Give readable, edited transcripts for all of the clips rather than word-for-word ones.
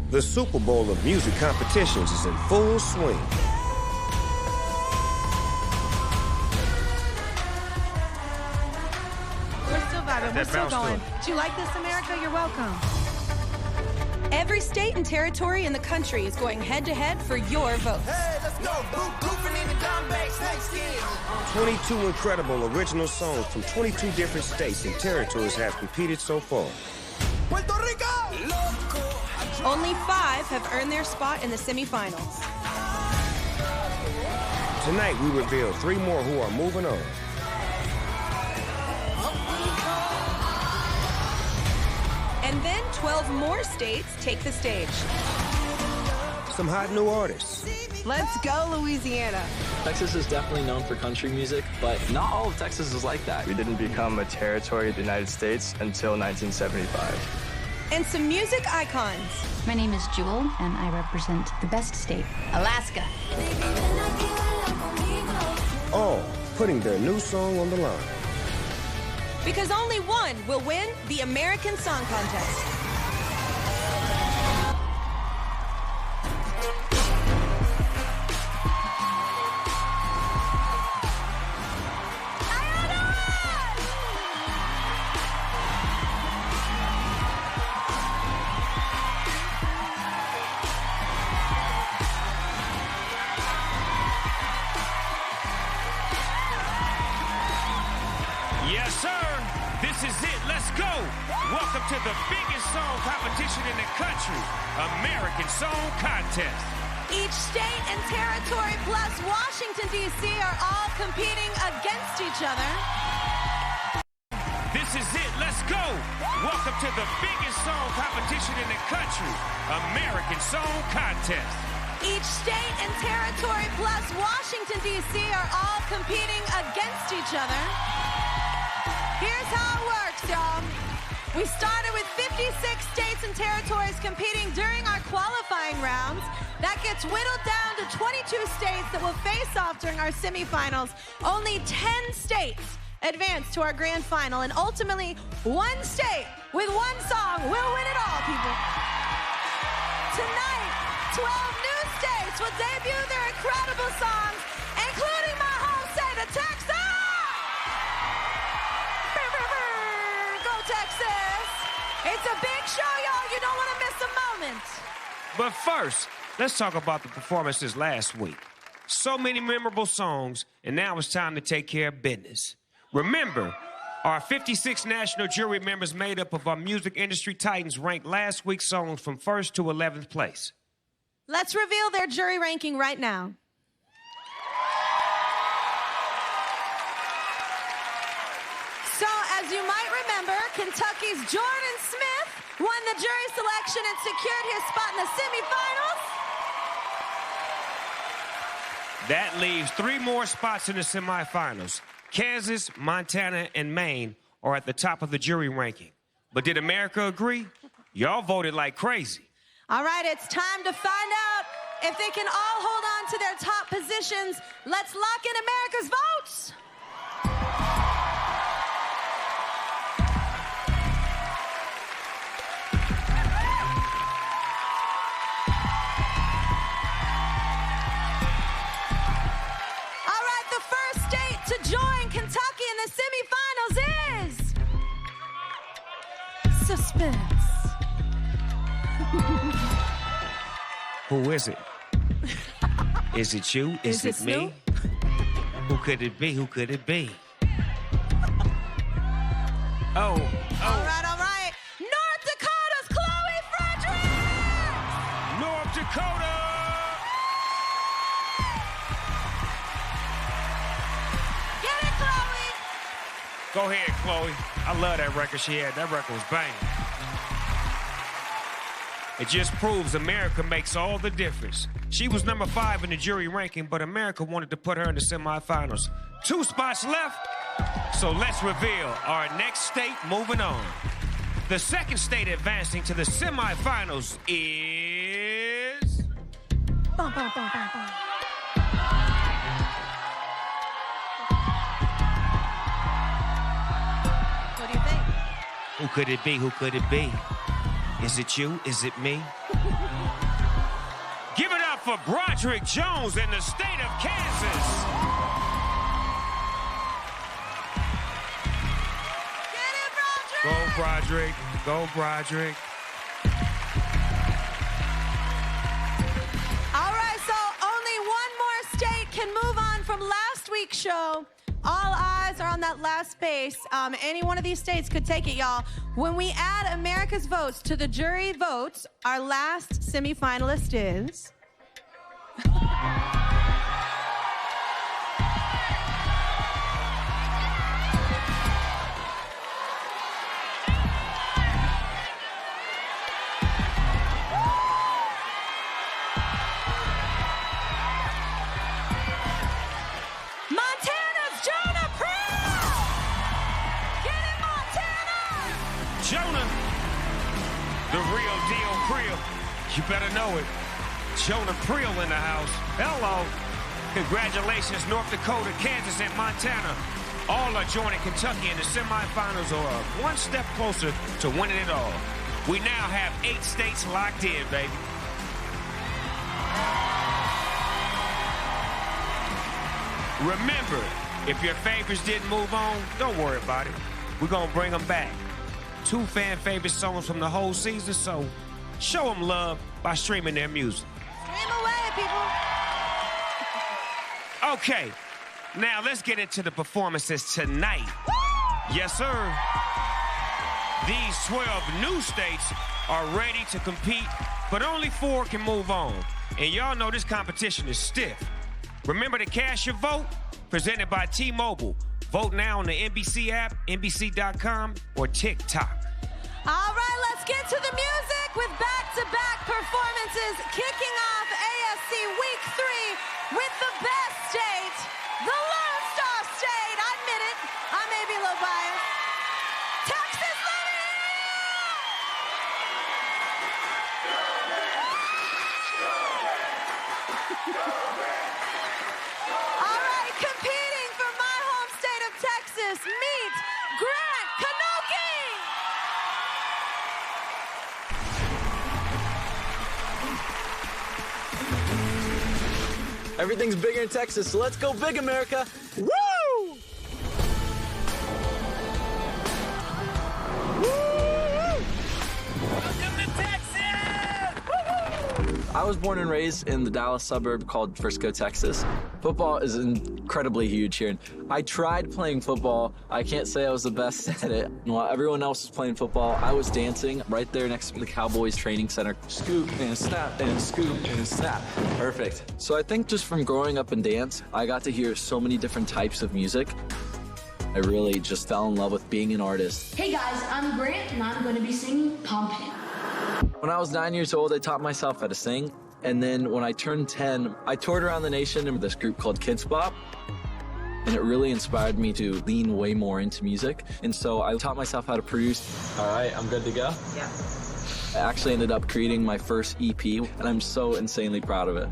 The Super Bowl of music competitions is in full swing. We're still vibing. We're still going. Do you like this, America? You're welcome. Every state and territory in the country is going head-to-head for your vote. Hey, let's go. Goofing in the dumb bag, snake skin. 22 incredible original songs from 22 different states and territories have competed so far. Puerto Rico! Only 5 have earned their spot in the semifinals. Tonight, we reveal 3 more who are moving on. And then 12 more states take the stage. Some hot new artists. Let's go, Louisiana. Texas is definitely known for country music, but not all of Texas is like that. We didn't become a territory of the United States until 1975. And some music icons. My name is Jewel, and I represent the best state, Alaska. All putting their new song on the line. Because only one will win the American Song Contest. Yes, sir. This is it. Let's go. Welcome to the biggest song competition in the country, American Song Contest. Each state and territory plus Washington, D.C. are all competing against each other. This is it. Let's go. Welcome to the biggest song competition in the country, American Song Contest. Each state and territory plus Washington, D.C. are all competing against each other. Here's how it works, y'all. We started with 56 states and territories competing during our qualifying rounds. That gets whittled down to 22 states that will face off during our semifinals. Only 10 states advance to our grand final, and ultimately, one state with one song will win it all, people. Tonight, 12 new states will debut their incredible songs, including my home state of Texas. Texas. It's a big show, y'all. You don't want to miss a moment. But first, let's talk about the performances last week. So many memorable songs, and now it's time to take care of business. Remember, our 56 national jury members made up of our music industry titans ranked last week's songs from 1st to 11th place. Let's reveal their jury ranking right now. So, as you might remember, Kentucky's Jordan Smith won the jury selection and secured his spot in the semifinals. That leaves 3 more spots in the semifinals. Kansas, Montana, and Maine are at the top of the jury ranking. But did America agree? Y'all voted like crazy. All right, it's time to find out if they can all hold on to their top positions. Let's lock in America's votes. To join Kentucky in the semifinals is suspense. Who is it? Is it you? Is it me? Snoop? Who could it be? Who could it be? Oh. All right. North Dakota's Chloe Frederick! North Dakota! Go ahead, Chloe. I love that record she had. That record was banging. It just proves America makes all the difference. She was number 5 in the jury ranking, but America wanted to put her in the semifinals. 2 spots left, so let's reveal our next state moving on. The second state advancing to the semifinals is... Bum, bum, bum, bum, bum. What do you think? Who could it be? Who could it be? Is it you? Is it me? for Broderick Jones in the state of Kansas. Get it, Broderick! Go, Broderick. Go, Broderick. All right, so only one more state can move on from last week's show. All eyes are on that last space. Any one of these states could take it, y'all. When we add America's votes to the jury votes, our last semifinalist is... Jonah, the real deal Creel. You better know it. Jonah Creel in the house. Hello. Congratulations, North Dakota, Kansas, and Montana. All are joining Kentucky in the semifinals or one step closer to winning it all. We now have 8 states locked in, baby. Remember, if your favorites didn't move on, don't worry about it. We're going to bring them back. 2 fan favorite songs from the whole season, so show them love by streaming their music. Stream away, people. Okay, now let's get into the performances tonight. Yes, sir. These 12 new states are ready to compete, but only 4 can move on. And y'all know this competition is stiff. Remember to cast your vote, presented by T-Mobile. Vote now on the NBC app, NBC.com, or TikTok. All right, let's get to the music with back-to-back performances, kicking off ASC Week 3 with the best state, the Lone Star State. I admit it, I may be a little biased. Texas, let me hear it! All right, competing for my home state of Texas, meet Grant Kanoki. Everything's bigger in Texas, so let's go big, America. Woo! I was born and raised in the Dallas suburb called Frisco, Texas. Football is incredibly huge here. I tried playing football. I can't say I was the best at it. While everyone else was playing football, I was dancing right there next to the Cowboys training center. Scoop and snap and scoop and snap. Perfect. So I think just from growing up in dance, I got to hear so many different types of music. I really just fell in love with being an artist. Hey guys, I'm Grant and I'm going to be singing Pom Pam. When I was 9 years old, I taught myself how to sing. And then when I turned 10, I toured around the nation in this group called Kids Bop. And it really inspired me to lean way more into music. And so I taught myself how to produce. All right, I'm good to go? Yeah. I actually ended up creating my first EP, and I'm so insanely proud of it.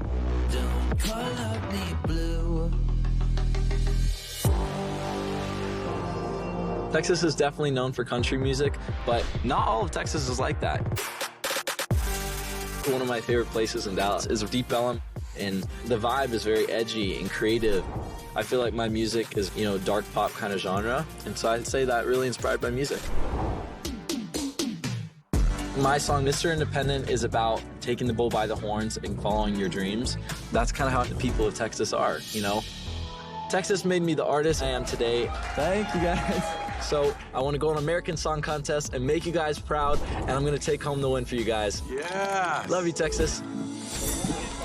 Don't color me blue. Texas is definitely known for country music, but not all of Texas is like that. One of my favorite places in Dallas is Deep Ellum, and the vibe is very edgy and creative. I feel like my music is, dark pop kind of genre, and so I'd say that really inspired my music. My song, Mr. Independent, is about taking the bull by the horns and following your dreams. That's kind of how the people of Texas are, Texas made me the artist I am today. Thank you, guys. So I want to go on American Song Contest and make you guys proud, and I'm going to take home the win for you guys. Yeah. Love you, Texas.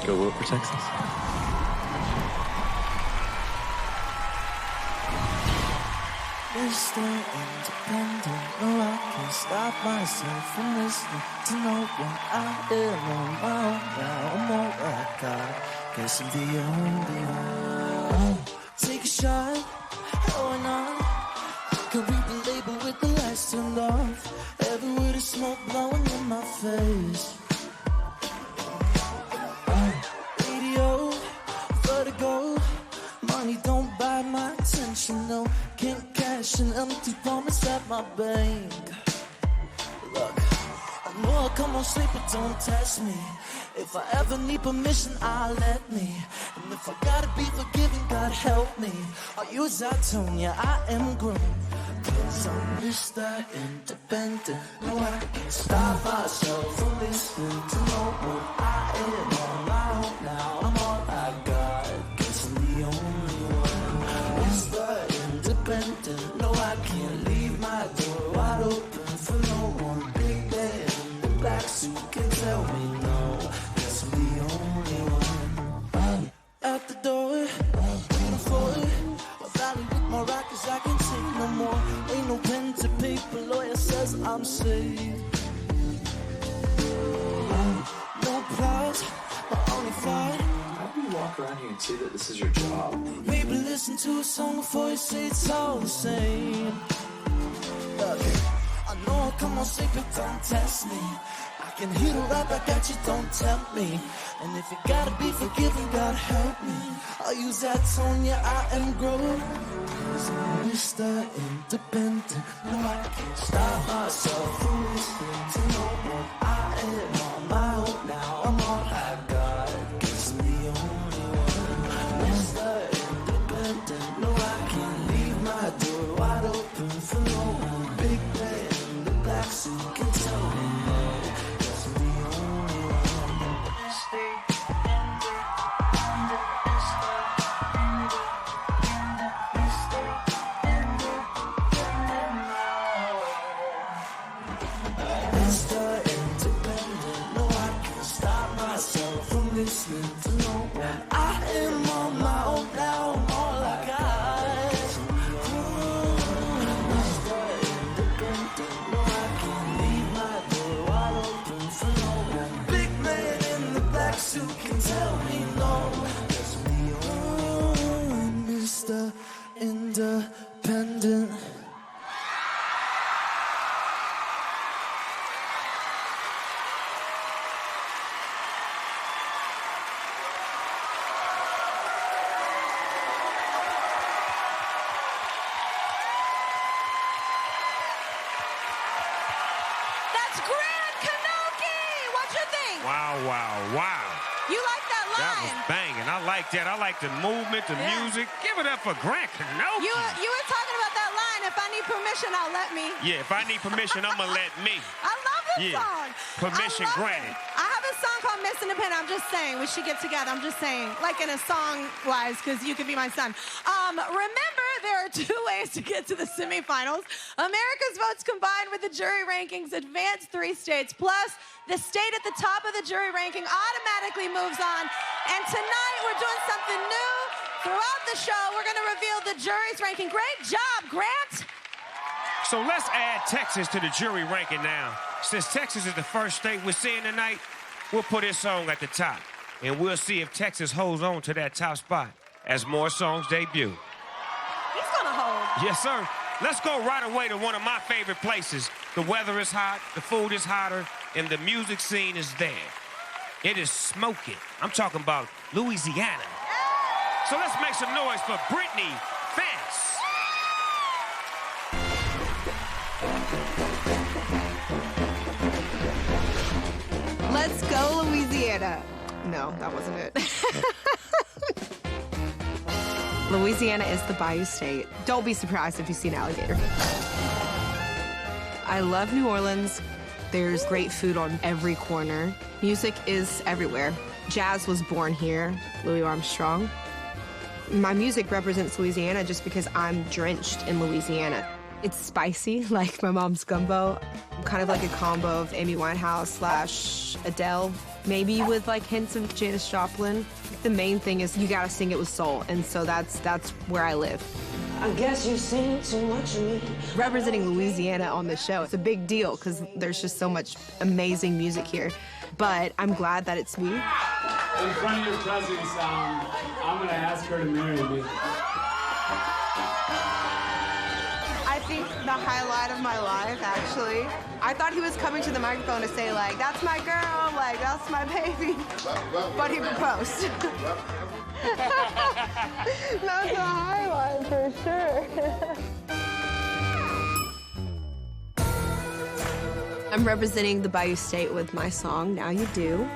Go vote for Texas. Mr. Independent, no, I can't stop myself from listening to no one. I am on my own now. I'm all I got. Guess I'm the only one. Take a shot. Why not? Can read the label with the lights turned off. Every word of smoke blowing in my face. Radio, vertigo. Money don't buy my attention, no. Can't cash an empty promise at my bank. Look, I know I'll come on sleep, but don't test me. If I ever need permission, I'll let me. And if I gotta be forgiven, God help me. I'll use that tone, yeah, I am grown. 'Cause I'm Mr. Independent. No, I can't stop myself from listening to no one. I am on my own now. I'm all I got. Guess I'm the only one. Mr. Independent. No, I can't leave my door wide open for no one. Big man in the black suit can tell me no. Guess I'm the only one. At the door, waiting for it. Valley with my rockets, I can take no more. Ain't no pen to paper, lawyer says I'm safe. No plot, my only fight. How do you walk around here and say that this is your job? Maybe listen to a song before you say it's all the same. Look, I know I'll come on safe, but don't test me. I can hear the rap, I got you, don't tempt me. And if you gotta be forgiven, God help me. I'll use that tone, yeah, I am grown. 'Cause I'm Mr. Independent. No, I can't stop myself from listening to no one. I am on my own now, I'm all I got. Guess I'm the only one. Mr. Independent. No, I can't leave my door wide open for no one. Big man in the black suit can tell me no. Guess I'm the only one. Listening to no one. I am on my own now, I'm all I got. Mr. Independent, no, I can't leave my door wide open for no one. Big man in the black suit can tell me no. That's me, oh, Mr. Independent. Wow. You like that line? That was banging. I like that. I like the movement, the music. Give it up for Grant Kanoki. You were talking about that line, if I need permission, I'll let me. Yeah, if I need permission, I'm going to let me. I love this song. Permission granted. I have a song called Miss Independent. I'm just saying, we should get together. I'm just saying, like in a song-wise, because you could be my son. Remember, there are 2 ways to get to the semifinals. America's votes combined with the jury rankings advance 3 states. Plus, the state at the top of the jury ranking automatically moves on. And tonight, we're doing something new. Throughout the show, we're going to reveal the jury's ranking. Great job, Grant. So let's add Texas to the jury ranking now. Since Texas is the first state we're seeing tonight, we'll put his song at the top. And we'll see if Texas holds on to that top spot as more songs debut. He's going to hold. Yes, sir. Let's go right away to one of my favorite places. The weather is hot, the food is hotter, and the music scene is there. It is smoking. I'm talking about Louisiana. So let's make some noise for Brittany Fence. Let's go, Louisiana. No, that wasn't it. Louisiana is the Bayou State. Don't be surprised if you see an alligator. I love New Orleans. There's great food on every corner. Music is everywhere. Jazz was born here, Louis Armstrong. My music represents Louisiana just because I'm drenched in Louisiana. It's spicy, like my mom's gumbo. Kind of like a combo of Amy Winehouse / Adele, maybe with like hints of Janis Joplin. The main thing is you gotta sing it with soul, and so that's where I live. I guess you've seen too much of me. Representing Louisiana on the show, it's a big deal because there's just so much amazing music here. But I'm glad that it's me. In front of your presence, I'm gonna ask her to marry me. I think the highlight of my life, actually. I thought he was coming to the microphone to say, like, that's my girl, like, that's my baby. But he proposed. That's a highlight for sure. I'm representing the Bayou State with my song, Now You Do.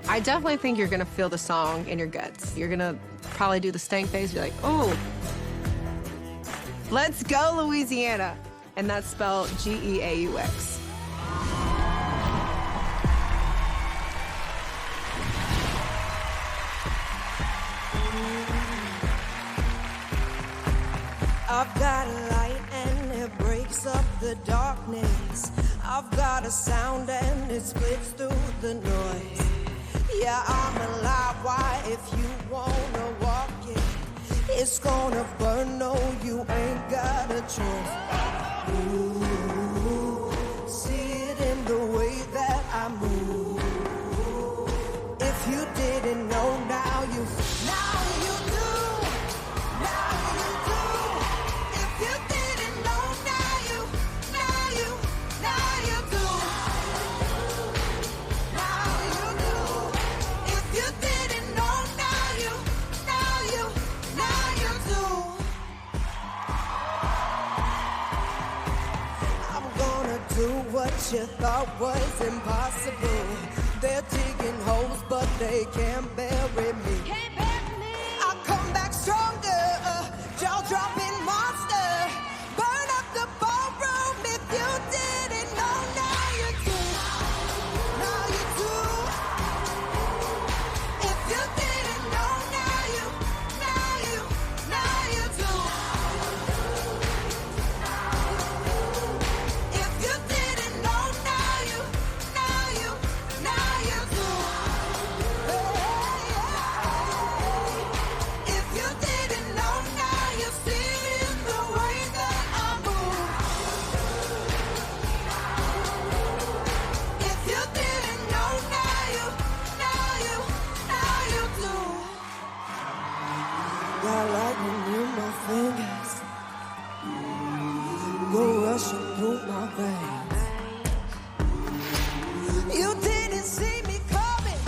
I definitely think you're gonna feel the song in your guts. You're gonna probably do the stank face, you're like, oh. Let's go, Louisiana. And that's spelled G-E-A-U-X. I've got a light and it breaks up the darkness. I've got a sound and it splits through the noise. Yeah, I'm alive. Why? If you wanna walk it, it's gonna burn. No, you ain't got a choice. Ooh, see it in the way that I move. If you didn't know, now you do. Now you do. If you didn't know, now you do. Now you do. If you didn't know, now you do. I'm gonna do what you thought was impossible. They're digging holes, but they can't bury me. I'll come back stronger, jaw-dropping monster. Burn up the ballroom if you didn't know. Now you do. Now you do. If you didn't know, now you do. If you didn't know, now you do. If you didn't know, now you see it in the way that I move. If you didn't know, now you do. Got lightning in my fingers, go rushing through my veins. You didn't see me coming.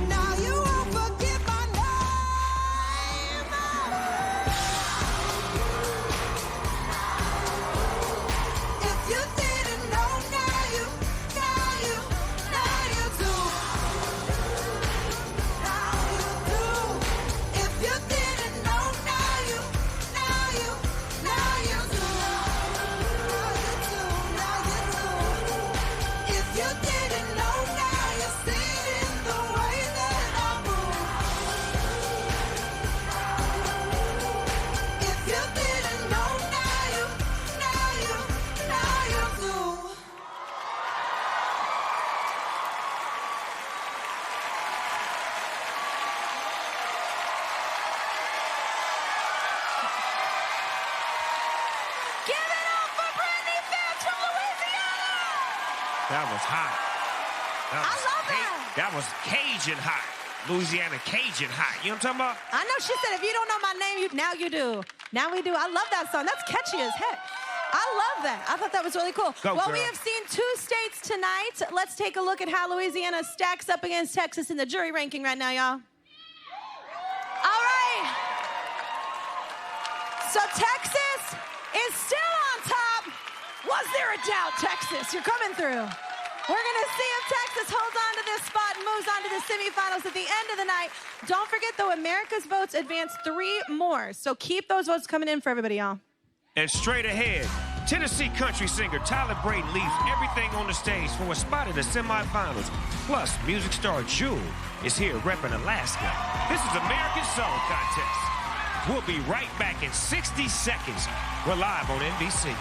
Now you won't forget my name. If you didn't know, now you do. Now you do. If you didn't know, now you do. If you didn't know, now you see it in the way that I move. If you didn't know, now you do. Give it up for Brittany Fitz from Louisiana! That was hot. I love that. That was Cajun hot. Louisiana Cajun hot. You know what I'm talking about? I know she said, if you don't know my name, now you do. Now we do. I love that song. That's catchy as heck. I love that. I thought that was really cool. Go, well, girl. we have seen 2 states tonight. Let's take a look at how Louisiana stacks up against Texas in the jury ranking right now, y'all. All right. So Texas is still on top. Was there a doubt, Texas? You're coming through. We're going to see if Texas holds on to this spot and moves on to the semifinals at the end of the night. Don't forget, though, America's votes advance 3 more. So keep those votes coming in for everybody, y'all. And straight ahead, Tennessee country singer Tyler Brayton leaves everything on the stage for a spot in the semifinals. Plus, music star Jewel is here repping Alaska. This is American Song Contest. We'll be right back in 60 seconds. We're live on NBC.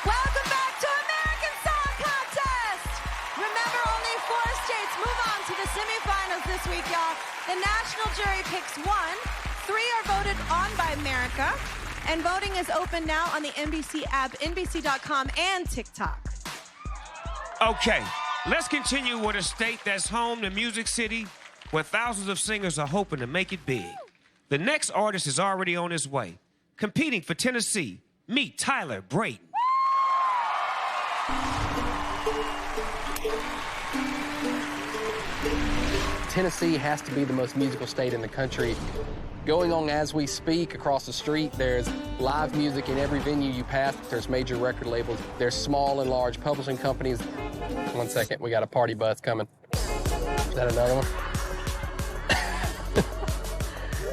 Welcome back to American Song Contest. Remember, only 4 states move on to the semifinals this week, y'all. The national jury picks 1. 3 are voted on by America. And voting is open now on the NBC app, NBC.com, and TikTok. Okay, let's continue with a state that's home to Music City, where thousands of singers are hoping to make it big. The next artist is already on his way. Competing for Tennessee, meet Tyler Brayton. Tennessee has to be the most musical state in the country. Going on as we speak, across the street, there's live music in every venue you pass. There's major record labels. There's small and large publishing companies. 1 second, we got a party bus coming. Is that another one?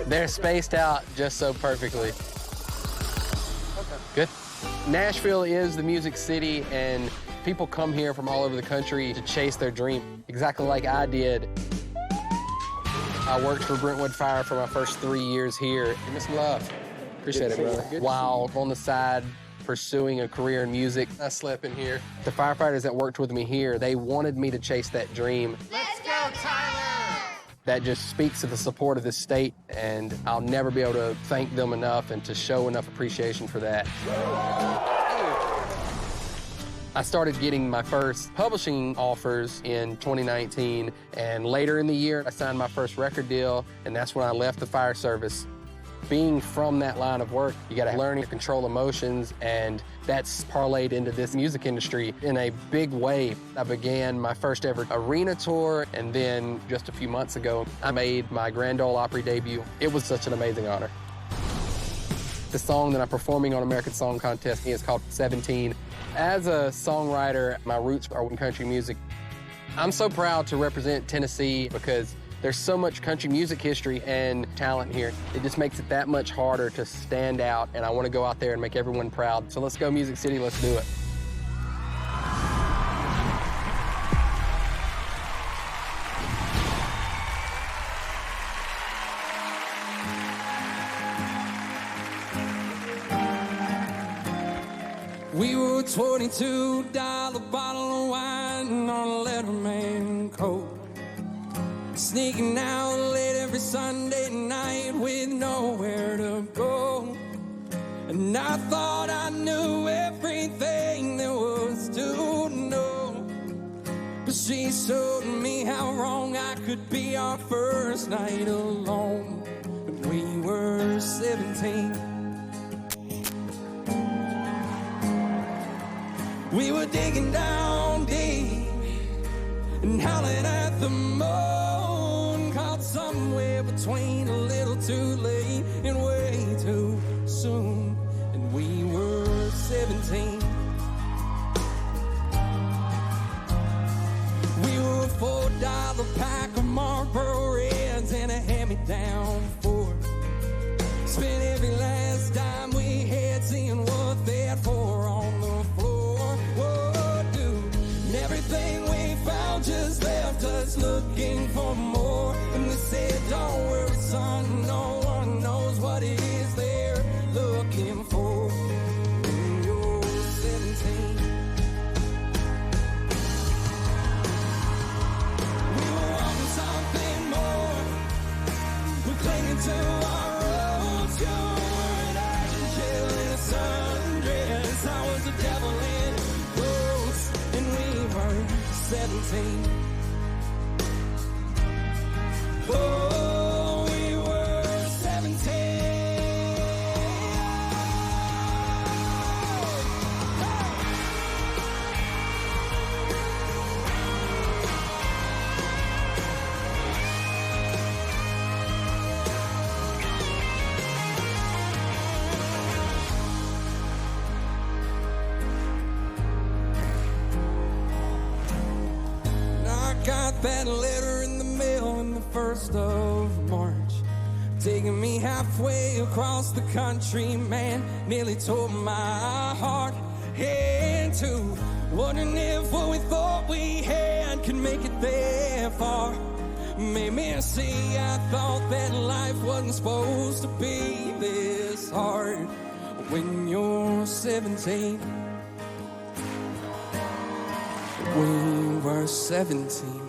They're spaced out just so perfectly. Good. Nashville is the music city, and people come here from all over the country to chase their dream, exactly like I did. I worked for Brentwood Fire for my first 3 years here. Give me some love. Appreciate it, brother. While on the side, pursuing a career in music, I slept in here. The firefighters that worked with me here, they wanted me to chase that dream. Let's go, Tyler! That just speaks to the support of this state, and I'll never be able to thank them enough and to show enough appreciation for that. I started getting my first publishing offers in 2019, and later in the year, I signed my first record deal, and that's when I left the fire service. Being from that line of work, you gotta learn to control emotions, and that's parlayed into this music industry in a big way. I began my first ever arena tour, and then just a few months ago, I made my Grand Ole Opry debut. It was such an amazing honor. The song that I'm performing on American Song Contest is called 17. As a songwriter, my roots are in country music. I'm so proud to represent Tennessee because there's so much country music history and talent here. It just makes it that much harder to stand out, and I want to go out there and make everyone proud. So let's go, Music City, let's do it. We were a $22 bottle of wine on a Letterman coat, sneaking out late every Sunday night with nowhere to go. And I thought I knew everything there was to know, but she showed me how wrong I could be our first night alone. When we were 17, we were digging down deep and howling at the moon, caught somewhere between a little too late and way too soon. And we were 17. We were a $4 pack of Marlboro Reds and a hand-me-down Ford. Spent every last dime we had seeing what they had for on the floor. Whoa, dude, and everything we found just left us looking for more. And we said, don't worry, son, no one knows what it is they're looking for. When you're 17, we were wanting something more. We're clinging to our roots. You were an angel in a sundress. I was the devil in clothes, and we were 17. Oh, we were 17. I got that letter in the mail on the 1st of March, taking me halfway across the country, man, nearly tore my heart in two. Wondering if what we thought we had could make it that far. Made me see I thought that life wasn't supposed to be this hard. When you're 17, we were 17.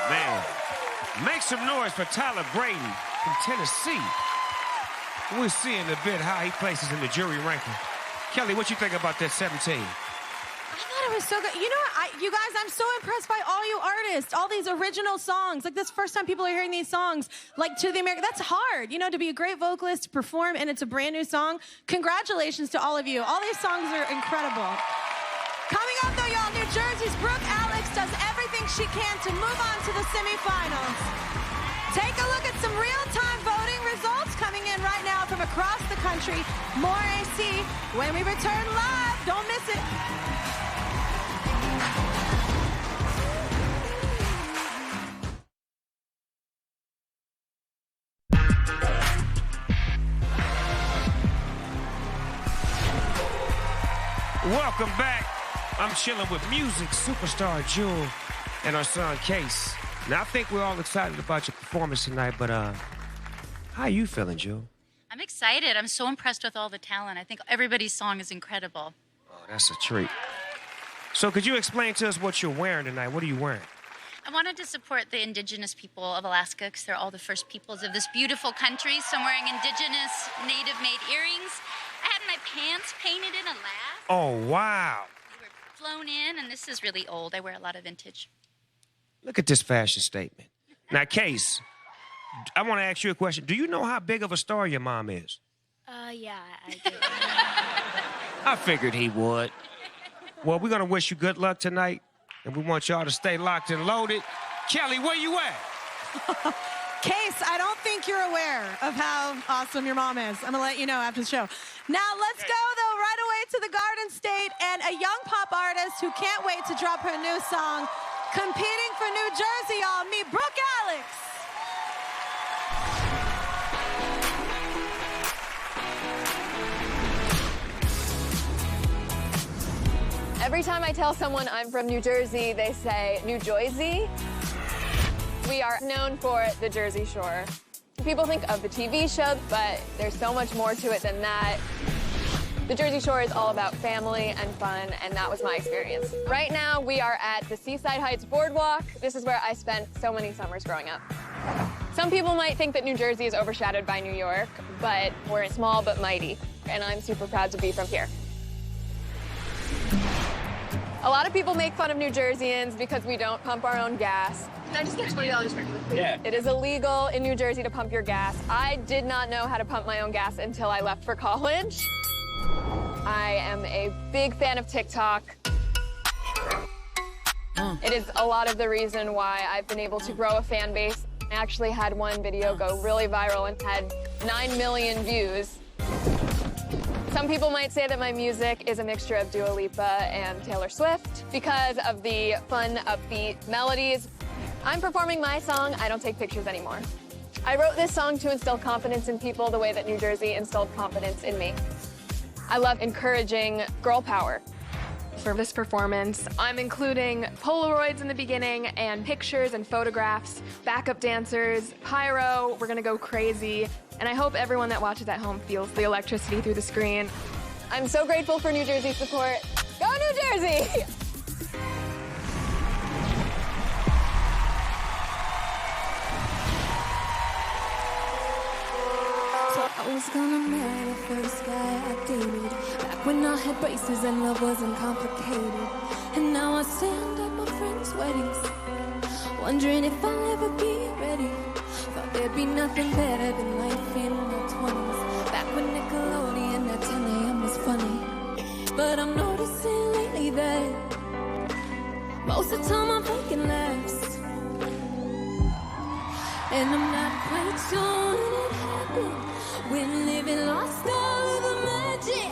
Man, make some noise for Tyler Braden from Tennessee. We'll see in a bit how he places in the jury ranking. Kelly, what you think about that 17? I thought it was so good. You know what, you guys, I'm so impressed by all you artists, all these original songs. Like, this first time people are hearing these songs, like, to the American, that's hard, you know, to be a great vocalist, to perform, and it's a brand new song. Congratulations to all of you. All these songs are incredible. Coming up, though, y'all, New Jersey's Brooke Alex does everything she can to move on to the semifinals. Take a look at some real-time voting results coming in right now from across the country. More AC when we return live. Don't miss it. Welcome back. I'm chilling with music superstar Jewel and our son Case. Now, I think we're all excited about your performance tonight, but how are you feeling, Jewel? I'm excited. I'm so impressed with all the talent. I think everybody's song is incredible. Oh, that's a treat. So could you explain to us what you're wearing tonight? What are you wearing? I wanted to support the indigenous people of Alaska because they're all the first peoples of this beautiful country. So I'm wearing indigenous, native-made earrings. I had my pants painted in a lab. Oh, wow. They were flown in, and this is really old. I wear a lot of vintage. Look at this fashion statement. Now, Case, I want to ask you a question. Do you know how big of a star your mom is? Yeah, I do. I figured he would. Well, we're going to wish you good luck tonight, and we want y'all to stay locked and loaded. Kelly, where you at? Case, I don't think you're aware of how awesome your mom is. I'm going to let you know after the show. Now, let's go, though, right away to the Garden State and a young pop artist who can't wait to drop her new song. Competing for New Jersey, y'all, meet Brooke Alex. Every time I tell someone I'm from New Jersey, they say, New Jersey? We are known for the Jersey Shore. People think of the TV show, but there's so much more to it than that. The Jersey Shore is all about family and fun, and that was my experience. Right now, we are at the Seaside Heights Boardwalk. This is where I spent so many summers growing up. Some people might think that New Jersey is overshadowed by New York, but we're small but mighty, and I'm super proud to be from here. A lot of people make fun of New Jerseyans because we don't pump our own gas. Can I just get $20 for you? Yeah. It is illegal in New Jersey to pump your gas. I did not know how to pump my own gas until I left for college. I am a big fan of TikTok. It is a lot of the reason why I've been able to grow a fan base. I actually had one video go really viral and had 9 million views. Some people might say that my music is a mixture of Dua Lipa and Taylor Swift because of the fun, upbeat melodies. I'm performing my song, I Don't Take Pictures Anymore. I wrote this song to instill confidence in people the way that New Jersey instilled confidence in me. I love encouraging girl power. For this performance, I'm including Polaroids in the beginning and pictures and photographs, backup dancers, pyro, we're gonna go crazy. And I hope everyone that watches at home feels the electricity through the screen. I'm so grateful for New Jersey support. Go New Jersey! I was gonna marry the first guy I dated, back when I had braces and love wasn't complicated. And now I stand at my friends' weddings, wondering if I'll ever be ready. Thought there'd be nothing better than life in my 20s, back when Nickelodeon at 10 a.m. was funny. But I'm noticing lately that most of the time I'm faking laughs, and I'm not quite sure when it happened. When living lost all of the magic,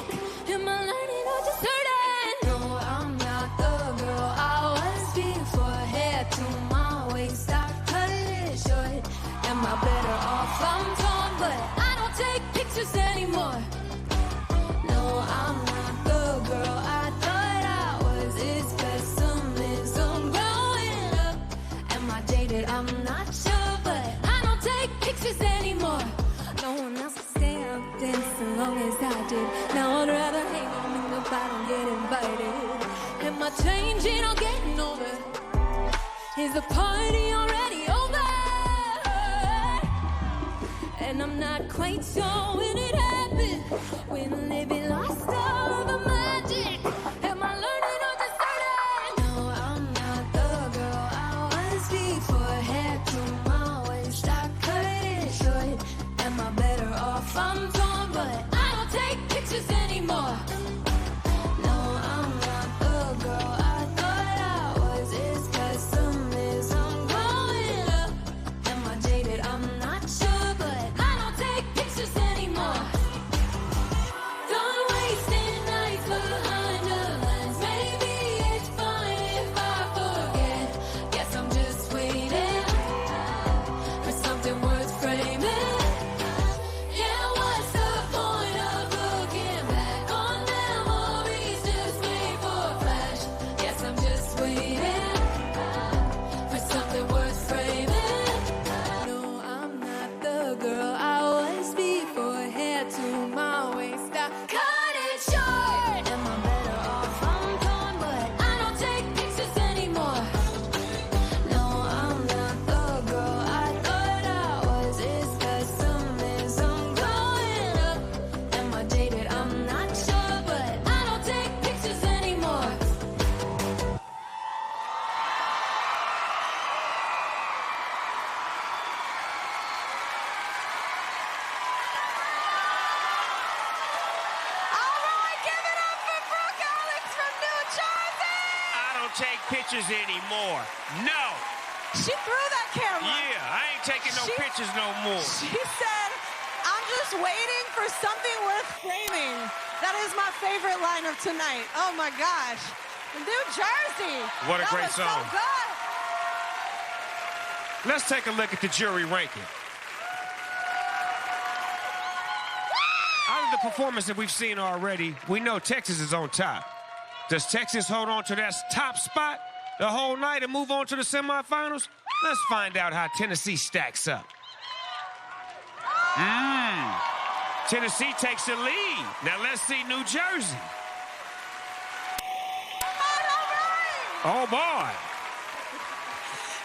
am I learning or just hurting? No, I'm not the girl I was before. Hair to my waist, I cut it short. Am I better off? I'm torn, but I don't take pictures anymore. No, I'm not the girl I thought I was. It's pessimism growing up. Am I jaded? I'm not sure, but I don't take pictures anymore. No one else will stay out dancing long as I did. Now I'd rather hang home if I don't get invited. Am I changing or getting older? Is the party already over? And I'm not quite sure when it happened. When living lost all of the magic. Am I learning or just starting? take pictures anymore. No. She threw that camera. Yeah, I ain't taking no pictures no more. She said, I'm just waiting for something worth framing. That is my favorite line of tonight. Oh my gosh. New Jersey. What a great was song. So good. Let's take a look at the jury ranking. Out of the performance that we've seen already, we know Texas is on top. Does Texas hold on to that top spot the whole night and move on to the semifinals? Let's find out how Tennessee stacks up. Tennessee takes the lead. Now let's see New Jersey. Oh, boy.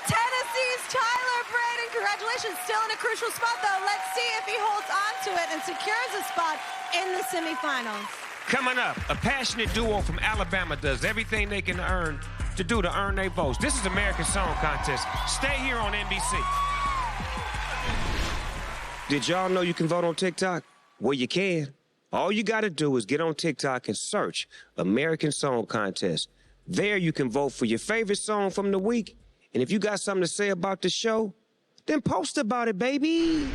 Tennessee's Tyler Braden. Congratulations. Still in a crucial spot, though. Let's see if he holds on to it and secures a spot in the semifinals. Coming up, a passionate duo from Alabama does everything they can earn their votes. This is American Song Contest. Stay here on NBC. Did y'all know you can vote on TikTok? Well, you can. All you got to do is get on TikTok and search American Song Contest. There you can vote for your favorite song from the week. And if you got something to say about the show, then post about it, baby.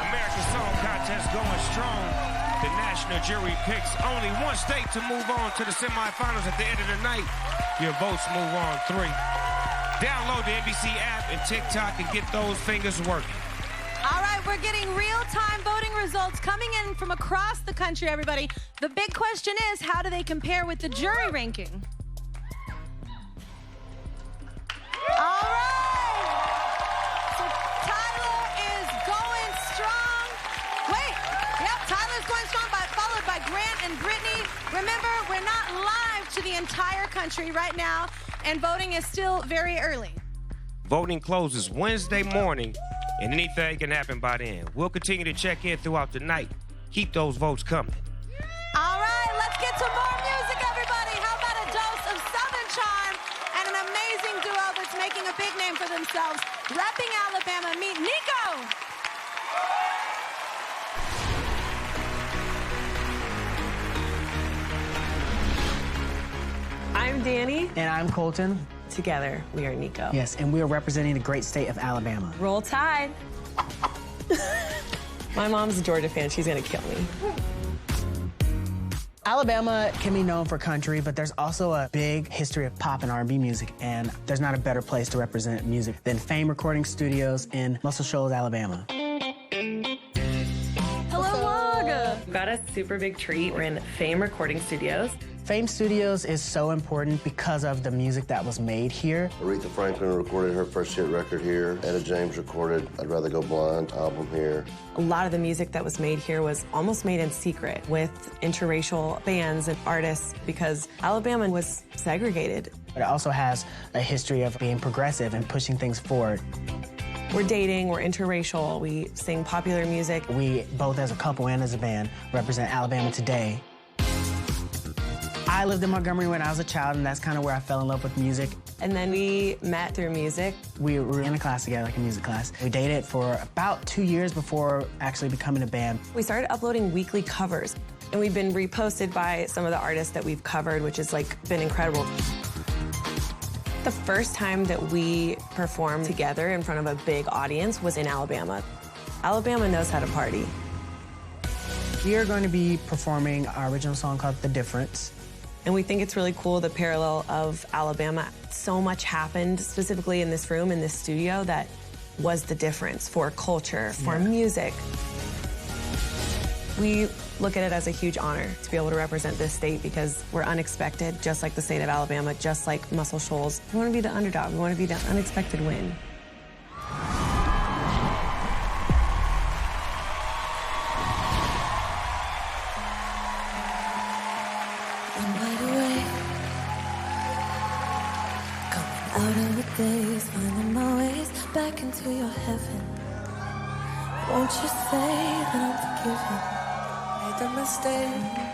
American Song Contest going strong. The national jury picks only one state to move on to the semifinals at the end of the night. Your votes move on 3. Download the NBC app and TikTok and get those fingers working. All right, we're getting real-time voting results coming in from across the country, everybody. The big question is, how do they compare with the jury ranking? All right. So Tyler is going strong. Wait. Yep, Tyler's going strong, followed by Grant and Brittany. Remember, we're not live to the entire country right now, and voting is still very early. Voting closes Wednesday morning, and anything can happen by then. We'll continue to check in throughout the night. Keep those votes coming. All right, let's get to more music, everybody. How about a dose of Southern charm and an amazing duo that's making a big name for themselves. Repping Alabama, meet Nico. I'm Danny. And I'm Colton. Together, we are Nico. Yes, and we are representing the great state of Alabama. Roll Tide. My mom's a Georgia fan. She's going to kill me. Alabama can be known for country, but there's also a big history of pop and R&B music, and there's not a better place to represent music than Fame Recording Studios in Muscle Shoals, Alabama. Hello, Wog. We've got a super big treat. We're in Fame Recording Studios. Fame Studios is so important because of the music that was made here. Aretha Franklin recorded her first hit record here. Etta James recorded I'd Rather Go Blind album here. A lot of the music that was made here was almost made in secret with interracial bands and artists because Alabama was segregated. But it also has a history of being progressive and pushing things forward. We're dating, we're interracial, we sing popular music. We, both as a couple and as a band, represent Alabama today. I lived in Montgomery when I was a child, and that's kind of where I fell in love with music. And then we met through music. We were in a class together, like a music class. We dated for about 2 years before actually becoming a band. We started uploading weekly covers, and we've been reposted by some of the artists that we've covered, which has been incredible. The first time that we performed together in front of a big audience was in Alabama. Alabama knows how to party. We are going to be performing our original song called The Difference. And we think it's really cool, the parallel of Alabama. So much happened, specifically in this room, in this studio, that was the difference for culture, for music. We look at it as a huge honor to be able to represent this state because we're unexpected, just like the state of Alabama, just like Muscle Shoals. We want to be the underdog. We want to be the unexpected win. Out of the days, finding my ways back into your heaven. Won't you say that I'm forgiven? Made the mistake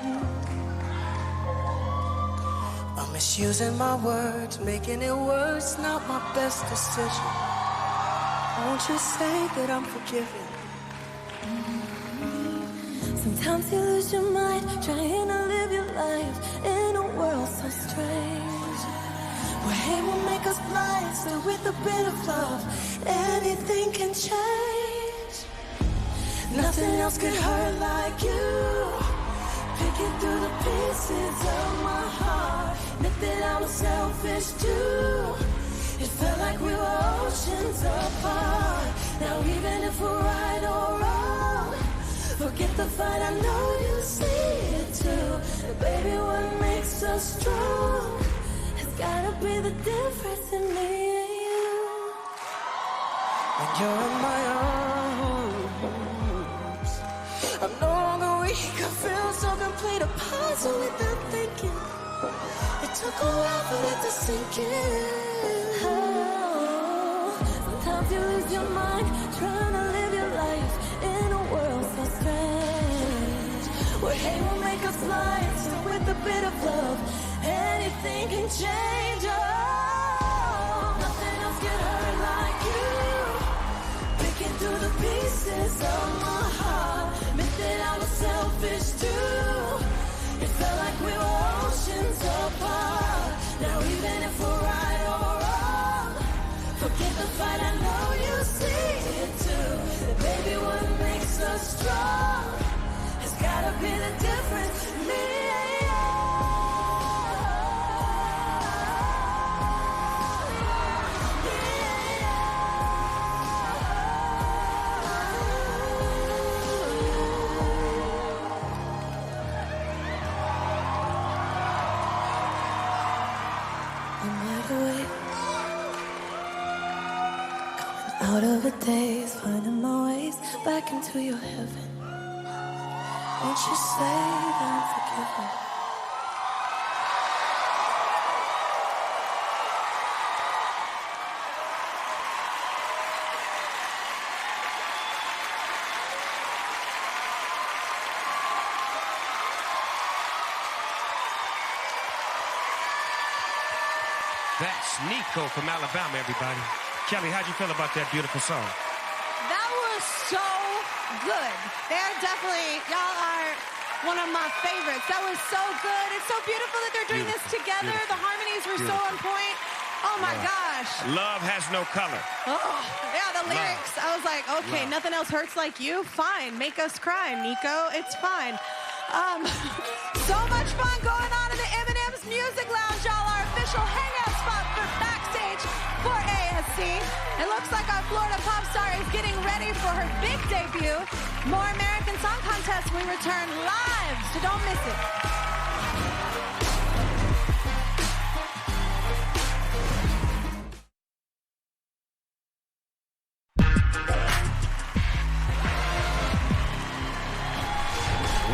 I'm misusing my words, making it worse, not my best decision. Won't you say that I'm forgiven? Sometimes you lose your mind trying to live your life in a world so strange, where hate will make us blind. Still with a bit of love, anything can change. Nothing else could hurt like you. Picking through the pieces of my heart. Admit that I was selfish too. It felt like we were oceans apart. Now even if we're right or wrong, forget the fight, I know you see it too. But baby, what makes us strong has gotta be the difference in me and you. When you're in my arms, I'm no longer weak, I feel so complete. A puzzle without thinking. It took a while for it to sink in. Sometimes you lose your mind trying to live your life in a world so strange, where hate will make us blind. Still with a bit of love, anything can change. Oh, nothing else can hurt like you. Picking through the pieces of my heart. Admit that I was selfish too. It felt like we were oceans apart. Now even if we're right or wrong, forget the fight, I know you see it too. That baby, what makes us strong has gotta be the difference. Me and you. Out of the days, finding my ways back into your heaven. Won't you say that I'm forgiven? That's Nico from Alabama, everybody. Kelly, how'd you feel about that beautiful song? That was so good. They're definitely, y'all are one of my favorites. That was so good. It's so beautiful that they're doing this together. The harmonies were so on point. Oh my gosh. Love has no color. Oh, yeah, the lyrics. I was like, okay, nothing else hurts like you. Fine, make us cry, Nico. It's fine. So much fun going on in the M&M's Music Lounge, y'all. Our official hangout spot for backstage for ASC. It looks like our Florida pop star is getting ready for her big debut. More American Song Contest. We return live, so don't miss it.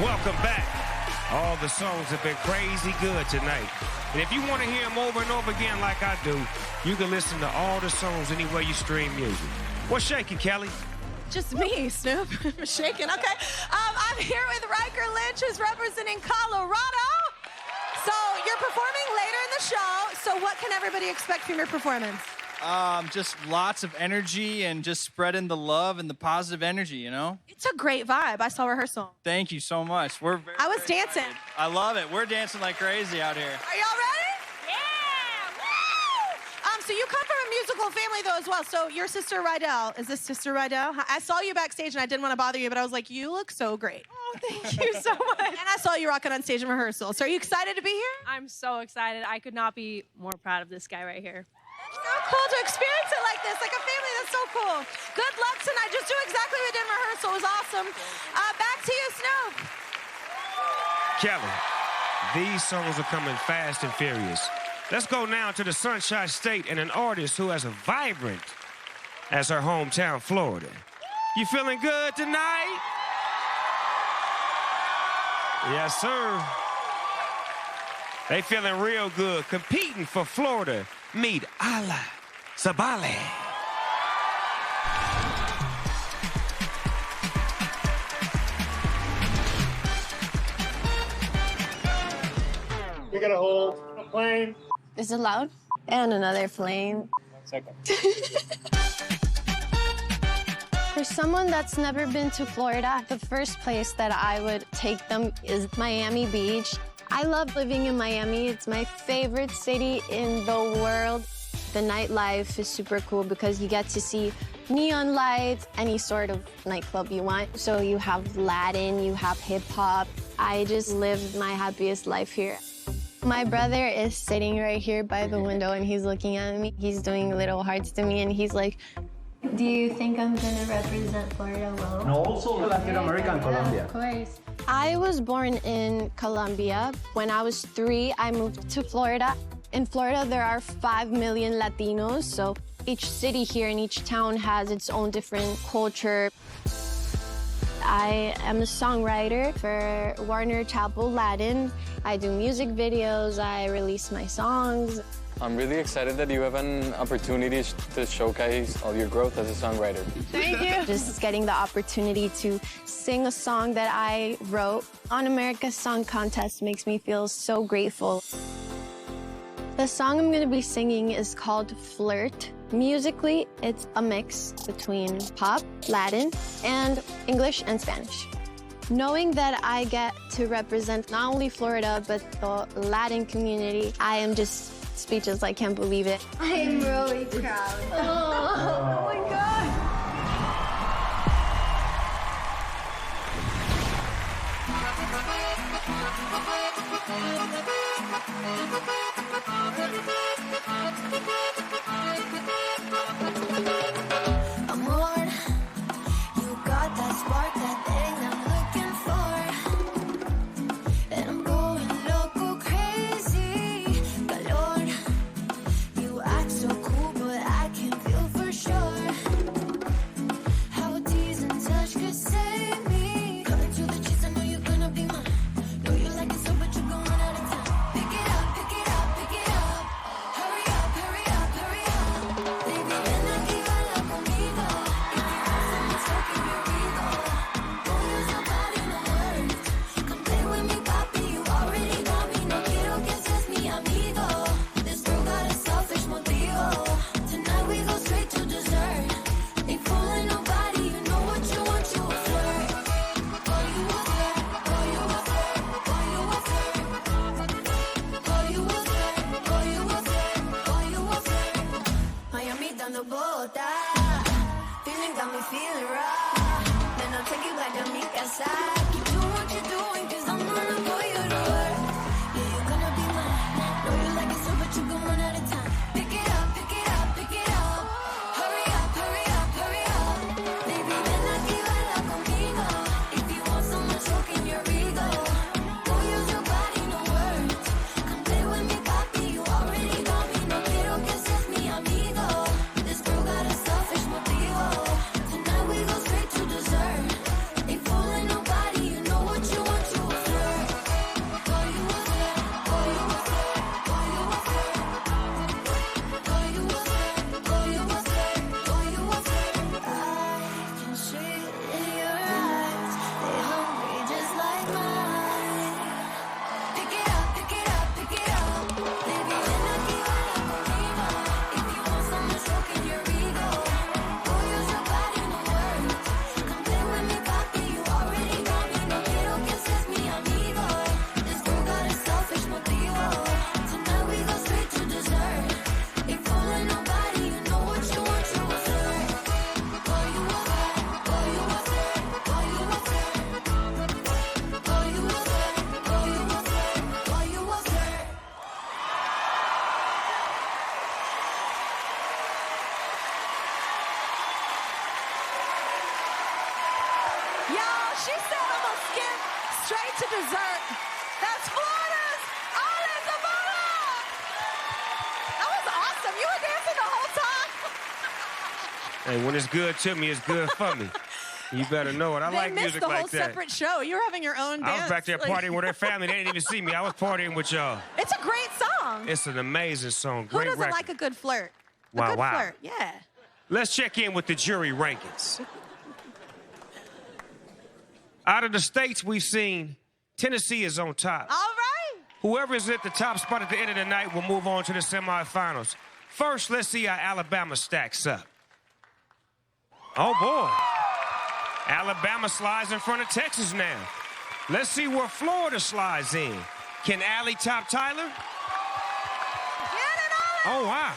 Welcome back. All the songs have been crazy good tonight. And if you want to hear them over and over again like I do, you can listen to all the songs anywhere you stream music. What's shaking, Kelly? Just me, Snoop. I'm shaking. Okay. I'm here with Riker Lynch, who's representing Colorado. So you're performing later in the show. So what can everybody expect from your performance? Just lots of energy and just spreading the love and the positive energy, you know? It's a great vibe. I saw rehearsal. Thank you so much. We're very, I was dancing. excited. I love it. We're dancing like crazy out here. Are y'all ready? Yeah! Woo! So you come from a musical family, though, as well. So your sister, Rydell. Is this Sister Rydell? I saw you backstage, and I didn't want to bother you, but I was like, you look so great. Oh, thank you so much. And I saw you rocking on stage in rehearsal. So are you excited to be here? I'm so excited. I could not be more proud of this guy right here. So cool to experience it like this, like a family. That's so cool. Good luck tonight. Just do exactly what we did in rehearsal. It was awesome. Back to you, Snoop. Kelly, these songs are coming fast and furious. Let's go now to the Sunshine State and an artist who has a vibrant as her hometown, Florida. You feeling good tonight? Yes, sir. They feeling real good, competing for Florida. Meet Ala Sabale. We gotta hold a plane. Is it loud? And another plane. 1 second. For someone that's never been to Florida, the first place that I would take them is Miami Beach. I love living in Miami. It's my favorite city in the world. The nightlife is super cool because you get to see neon lights, any sort of nightclub you want. So you have Latin, you have hip hop. I just live my happiest life here. My brother is sitting right here by the window and he's looking at me. He's doing little hearts to me and he's like, do you think I'm gonna represent Florida well? No, also Latin America and Colombia. Of course. I was born in Colombia. When I was 3, I moved to Florida. In Florida, there are 5 million Latinos, so each city here and each town has its own different culture. I am a songwriter for Warner Chappell Latin. I do music videos, I release my songs. I'm really excited that you have an opportunity to showcase all your growth as a songwriter. Thank you. Just getting the opportunity to sing a song that I wrote on America's Song Contest makes me feel so grateful. The song I'm gonna be singing is called Flirt. Musically, it's a mix between pop, Latin, and English and Spanish. Knowing that I get to represent not only Florida, but the Latin community, I am just speechless. I can't believe it. I am really proud. Oh my God. Amor, you got that spark, that thing I'm looking for. And I'm going loco crazy. Calor, you act so cool, but I can feel for sure how a tease and touch could save me. Coming to the chase, I know you're gonna be mine. Know you like it so, but you're going out of time. Pick it up, pick it up, pick it up. Hurry up, hurry up, hurry up. Baby, ven aquí, baila conmigo. If you want someone stroking your ego, don't use your body, no words. Come play with me, papi, you already got me. No quiero que seas mi amigo. This girl got a selfish motivo. Tonight we go straight to dessert. Ain't fooling nobody, you know what you want, you a flirt. Boy, you a flirt, boy, you a flirt, boy, you a flirt. Boy, you a flirt, boy, you a flirt, boy, you a flirt. Miami dando Bogotá. Feeling got me feeling raw. Then I'll take you back to mi casa. Keep doing what you're doing, cause I'm gonna put you to work. Yeah, you're gonna be mine. Know you like it so, but you're going out of time. Pick it up, pick it up, pick it up. Hurry up, hurry up, hurry up. Baby, ven aquí, baila conmigo. If you want someone stroking your ego, don't use your body, no words. Come play with me, papi, you already got me. No quiero que seas mi amigo. This girl got a selfish motivo. Tonight we go straight to dessert. Ain't fooling nobody, you know what you want, you a flirt. Boy, you a flirt, boy, you a flirt, boy, you a flirt. Boy, you a flirt, boy, you a flirt, boy, you a flirt. I can see it in your eyes. They hungry just like mine. Pick it up, pick it up, pick it up. Baby, ven aquí, baila conmigo. If you want someone stroking your ego, don't use your body, no words. Come play with me, papi, you already got me. No quiero que seas mi amigo. This girl got a selfish motivo. Tonight we go straight to dessert. Ain't fooling nobody, you know what you want, you a flirt. Boy, you a flirt, boy, you a flirt, boy, you a flirt. Boy, you a flirt, boy, you a flirt, boy, you a flirt. Y'all, she said I'm gonna skip straight to dessert. That's Florida's Ala Zamora. That was awesome. You were dancing the whole time. Hey, when it's good to me, it's good for me. You better know it. I They like missed music the like whole that. separate show. You were having your own dance. I was back there like- partying with her family. They didn't even see me. I was partying with y'all. It's a great song. It's an amazing song. Who Great doesn't record. like a good flirt? A Wow, good wow. flirt, yeah. Let's check in with the jury rankings. Out of the states we've seen, Tennessee is on top. All right. Whoever is at the top spot at the end of the night will move on to the semifinals. First, let's see how Alabama stacks up. Oh, boy. Alabama slides in front of Texas now. Let's see where Florida slides in. Can Allie top Tyler? Oh, wow.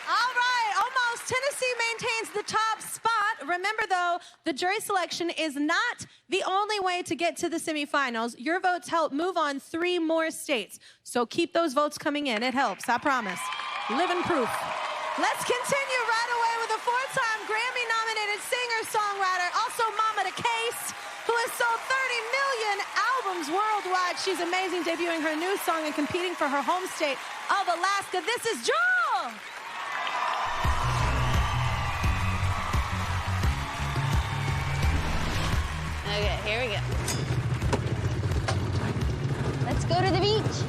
All right, almost. Tennessee maintains the top spot. Remember, though, the jury selection is not the only way to get to the semifinals. Your votes help move on 3 more states. So keep those votes coming in. It helps, I promise. Living proof. Let's continue right away with a 4-time Grammy-nominated singer-songwriter, also mama to Case, who has sold 30 million albums worldwide. She's amazing, debuting her new song and competing for her home state of Alaska. This is Jewel! Okay, here we go. Let's go to the beach.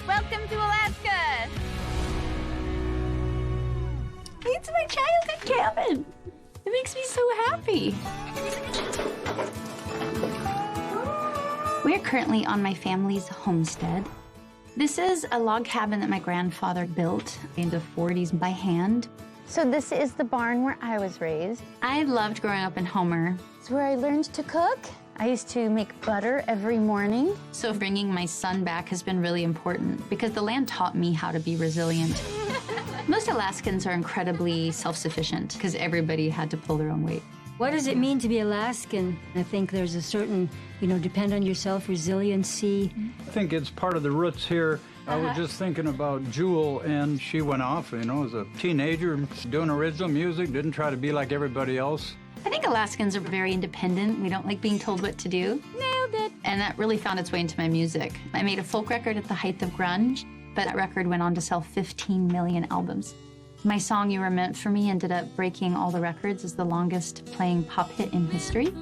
Welcome to Alaska. It's my childhood cabin. It makes me so happy. We're currently on my family's homestead. This is a log cabin that my grandfather built in the 40s by hand. So this is the barn where I was raised. I loved growing up in Homer. It's where I learned to cook. I used to make butter every morning. So bringing my son back has been really important because the land taught me how to be resilient. Most Alaskans are incredibly self-sufficient because everybody had to pull their own weight. What does it mean to be Alaskan? I think there's a certain, depend on yourself, resiliency. I think it's part of the roots here. I was just thinking about Jewel, and she went off, as a teenager, doing original music, didn't try to be like everybody else. I think Alaskans are very independent. We don't like being told what to do. Nailed it. And that really found its way into my music. I made a folk record at the height of grunge, but that record went on to sell 15 million albums. My song, You Were Meant For Me, ended up breaking all the records as the longest playing pop hit in history.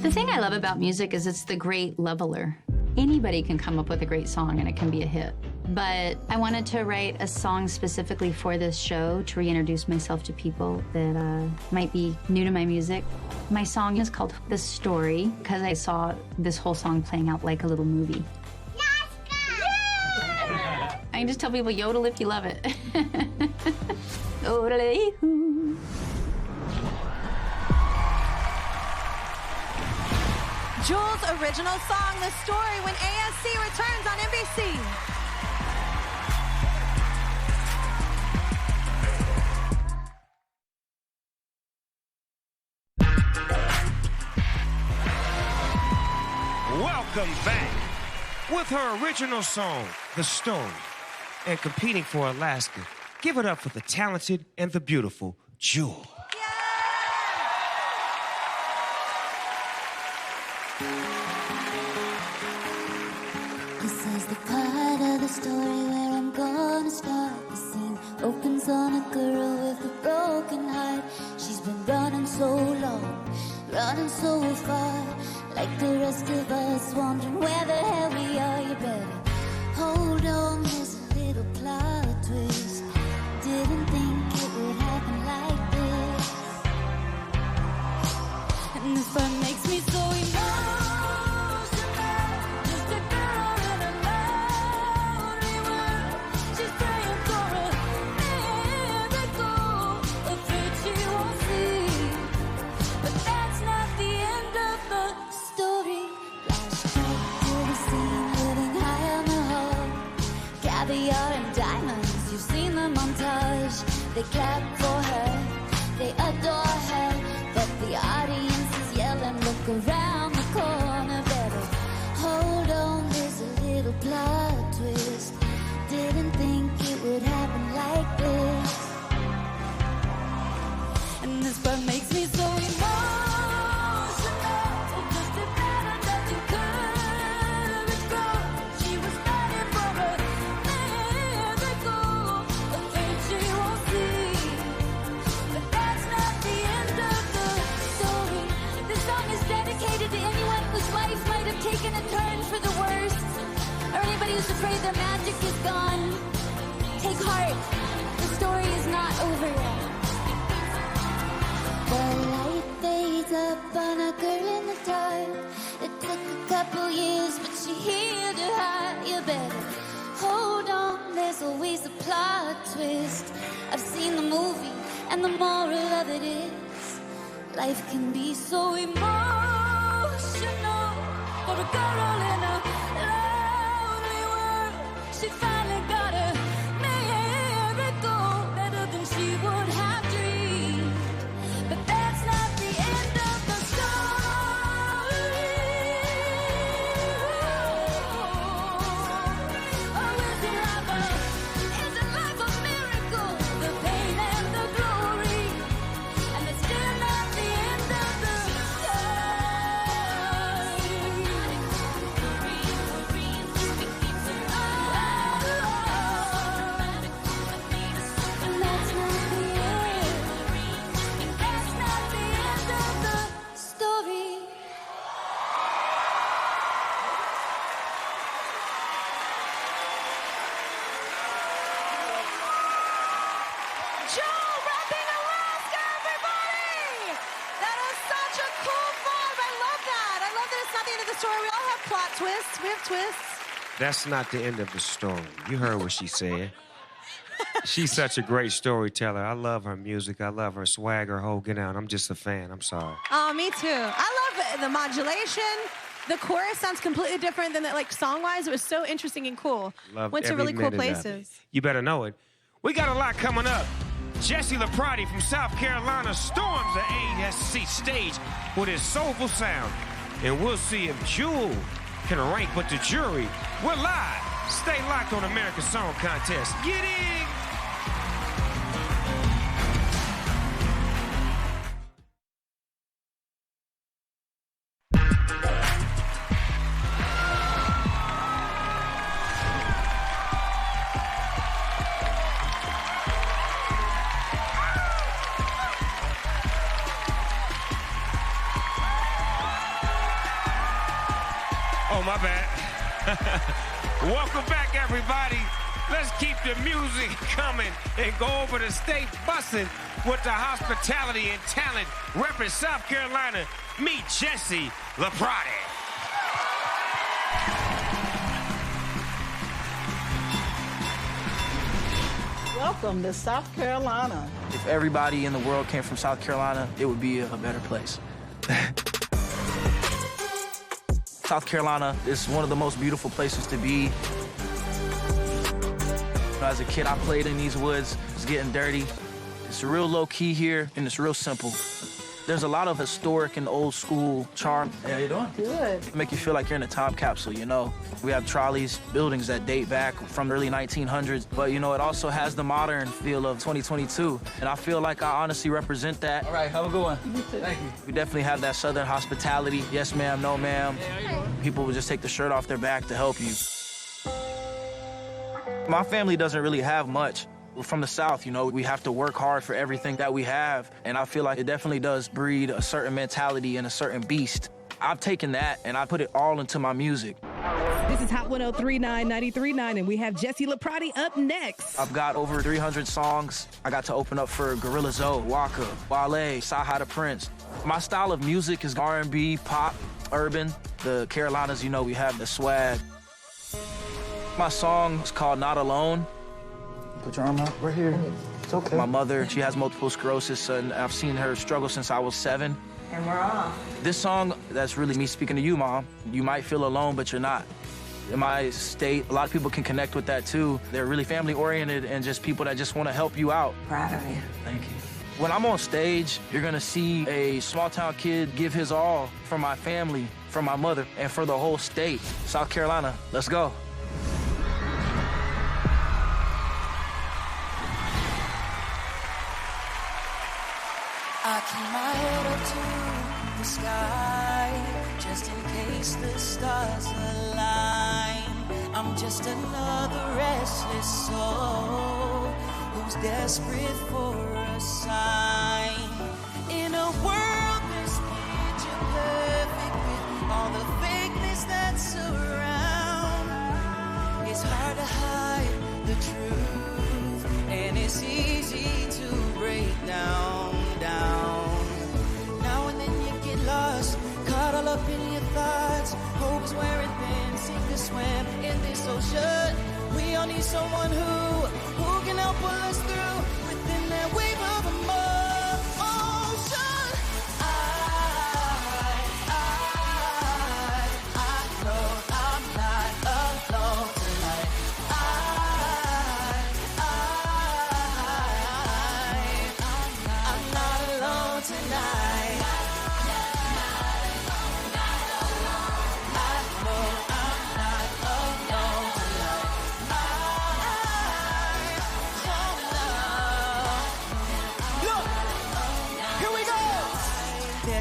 The thing I love about music is it's the great leveler. Anybody can come up with a great song and it can be a hit. But I wanted to write a song specifically for this show to reintroduce myself to people that might be new to my music. My song is called The Story because I saw this whole song playing out like a little movie. I can just tell people yodel if you love it. Yodel-ee-hoo. Jewel's original song, The Story, when ASC returns on NBC. Welcome back. With her original song, The Story, and competing for Alaska, give it up for the talented and the beautiful Jewel. This is the part of the story where I'm gonna start. The scene opens on a girl with a broken heart. She's been running so long, running so far, like the rest of us, wondering where the hell we are. You better hold on, there's a little plot twist. Didn't think it would happen like this. And this part makes me so emotional. Just a girl in a lonely world. She's praying for a miracle, afraid she won't see. But that's not the end of the story. Flashback to the scene, living high on the hog. Caviar and diamonds, you've seen the montage. They clap for her, they adore her, but the audience is yelling, look around the corner. Better hold on, there's a little plot twist. Didn't think it would happen like this. And this part makes me so emotional. Just a better nothing courage girl. She was fighting for a miracle, afraid she won't see. But that's not the end of the story. This song is dedicated to anyone whose life might have taken a turn for the worse, or anybody who's afraid their magic is gone. Take heart. The story is not over yet. The light fades up on a girl in the dark. It took a couple years, but she she here to hide. You better hold on, there's always a plot twist. I've seen the movie, and the moral of it is life can be so emotional for a girl in a lonely world. She finally got a miracle better than she would have dreamed. But that's not the end of the story. Oh, is it life a miracle? The pain and the glory. And it's still not the end of the story. Joel repping Alaska, everybody! That is such a cool vibe. I love that. I love that it's not the end of the story. We all have plot twists. We have twists. That's not the end of the story. You heard what she said. She's such a great storyteller. I love her music. I love her swag, her whole get out. I'm just a fan. I'm sorry. Oh, me too. I love the modulation. The chorus sounds completely different than that, like song-wise. It was so interesting and cool. Love Went to every really cool minute of it. places. You better know it. We got a lot coming up. Jesse LaPrati from South Carolina storms the ASC stage with his soulful sound. And we'll see if Jewel can rank with the jury. We're live. Stay locked on American Song Contest. Get in! Oh, my bad. Welcome back, everybody. Let's keep the music coming and go over the state busing with the hospitality and talent repping South Carolina. Meet Jesse LaPrati. Welcome to South Carolina. If everybody in the world came from South Carolina, it would be a better place. South Carolina is one of the most beautiful places to be. As a kid, I played in these woods. It's getting dirty. It's real low-key here, and it's real simple. There's a lot of historic and old school charm. Hey, how you doing? Good. Make you feel like you're in a time capsule, you know? We have trolleys, buildings that date back from the early 1900s, but, you know, it also has the modern feel of 2022. And I feel like I honestly represent that. All right, have a good one. Thank you. We definitely have that Southern hospitality. Yes, ma'am, no, ma'am. Hey, how you doing? People will just take the shirt off their back to help you. My family doesn't really have much. We're from the South, you know, we have to work hard for everything that we have. And I feel like it definitely does breed a certain mentality and a certain beast. I've taken that and I put it all into my music. This is Hot 103.9, 93.9, and we have Jesse LaPrati up next. I've got over 300 songs. I got to open up for Gorilla Zoe, Waka, Wale, Saha the Prince. My style of music is R&B, pop, urban. The Carolinas, you know, we have the swag. My song is called Not Alone. Put your arm out right here. It's okay. My mother, she has multiple sclerosis, and I've seen her struggle since I was 7. And we're off. This song, that's really me speaking to you, Mom. You might feel alone, but you're not. In my state, a lot of people can connect with that, too. They're really family-oriented and just people that just want to help you out. Proud of you. Thank you. When I'm on stage, you're going to see a small-town kid give his all for my family, for my mother, and for the whole state. South Carolina, let's go. I keep my head up to the sky, just in case the stars align. I'm just another restless soul who's desperate for a sign. In a world that's picture perfect with all the fakeness that's around, it's hard to hide the truth, and it's easy to break down. Now and then you get lost, caught all up in your thoughts. Hope is wearing thin, a swim in this ocean. We all need someone who can help pull us through within that wave of emotion. I know I'm not alone tonight. I'm not alone tonight.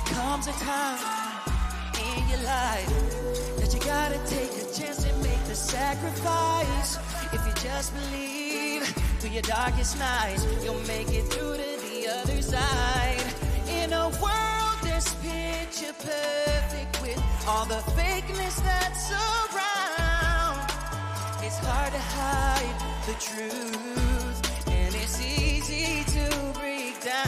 Comes a time in your life that you gotta take a chance and make the sacrifice. If you just believe through your darkest nights, you'll make it through to the other side. In a world that's picture perfect with all the fakeness that's around, it's hard to hide the truth, and it's easy to break down.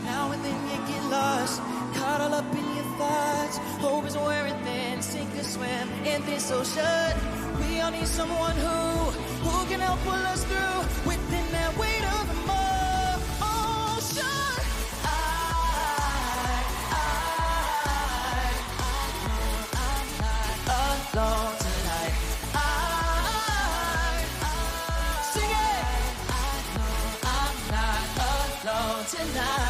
Now and then you get lost, caught all up in your thoughts. Hope is wearing thin, sink or swim in this ocean. We all need someone who can help pull us through within that weight of emotion. I'm not alone tonight. Sing it. I'm not alone tonight.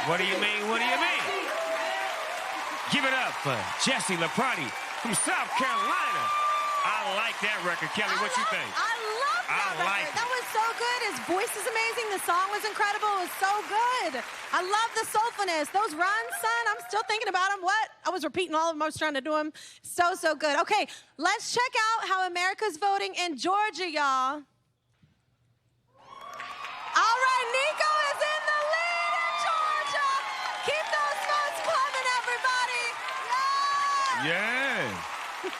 What do you mean? What do you mean? Give it up for Jesse Leprati from South Carolina. I like that record. Kelly, what you think? I love that record. That was so good. His voice is amazing. The song was incredible. It was so good. I love the soulfulness. Those runs, son, I'm still thinking about them. What? I was repeating all of them. I was trying to do them. So, so good. Okay, let's check out how America's voting in Georgia, y'all. All right, Nico is in the lead in Georgia. Keep those votes coming, everybody. Yeah.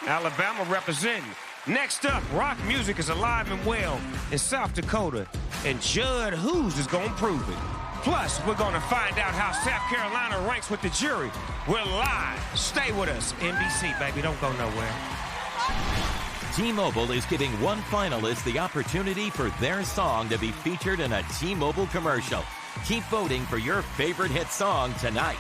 Alabama representing. Next up, rock music is alive and well in South Dakota, and Judd Hughes is going to prove it. Plus, we're going to find out how South Carolina ranks with the jury. We're live. Stay with us. NBC, baby. Don't go nowhere. T-Mobile is giving one finalist the opportunity for their song to be featured in a T-Mobile commercial. Keep voting for your favorite hit song tonight.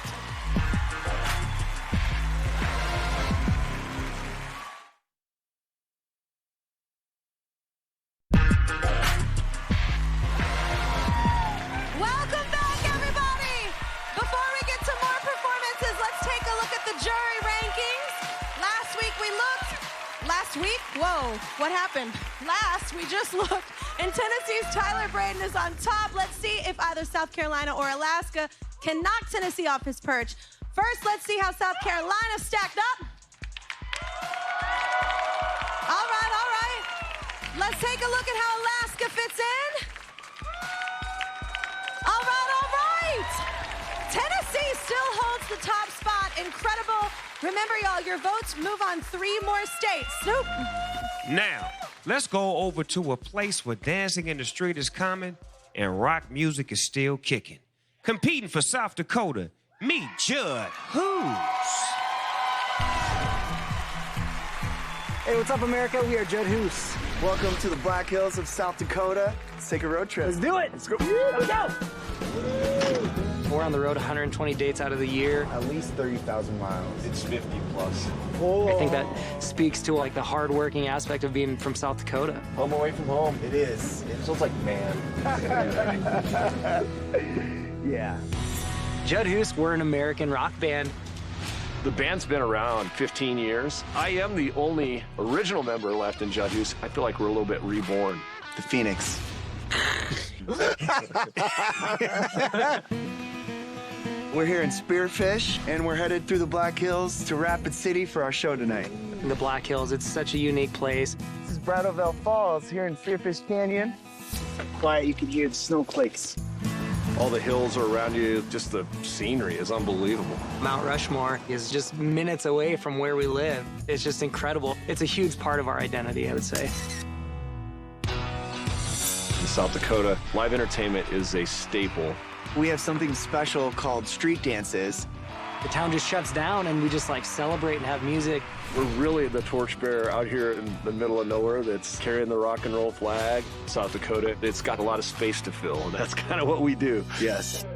Welcome back, everybody. Before we get to more performances, let's take a look at the jury rankings. Last week we looked. Last week? Whoa, what happened? Last, we just looked, and Tennessee's Tyler Braden is on top. Let's see if either South Carolina or Alaska can knock Tennessee off his perch. First, let's see how South Carolina stacked up. All right. Let's take a look at how Alaska fits in. All right. Tennessee still holds the top spot. Incredible. Remember, y'all, your votes move on 3 more states. Snoop. Now, let's go over to a place where dancing in the street is common and rock music is still kicking. Competing for South Dakota, meet Judd Hughes. Hey, what's up, America? We are Judd Hughes. Welcome to the Black Hills of South Dakota. Let's take a road trip. Let's do it. Let's go. Let's go. We're on the road 120 dates out of the year. At least 30,000 miles. It's 50 plus. Oh. I think that speaks to like the hard-working aspect of being from South Dakota. Home away from home. It is. It feels like man. Yeah. Judd Hughes, we're an American rock band. The band's been around 15 years. I am the only original member left in Judd Hughes. I feel like we're a little bit reborn. The Phoenix. We're here in Spearfish, and we're headed through the Black Hills to Rapid City for our show tonight. The Black Hills, it's such a unique place. This is Brattleville Falls here in Spearfish Canyon. Quiet, you can hear the snowflakes. All the hills are around you, just the scenery is unbelievable. Mount Rushmore is just minutes away from where we live. It's just incredible. It's a huge part of our identity, I would say. In South Dakota, live entertainment is a staple. We have something special called street dances. The town just shuts down and we just like celebrate and have music. We're really the torchbearer out here in the middle of nowhere that's carrying the rock and roll flag. South Dakota, it's got a lot of space to fill, and that's kind of what we do. Yes.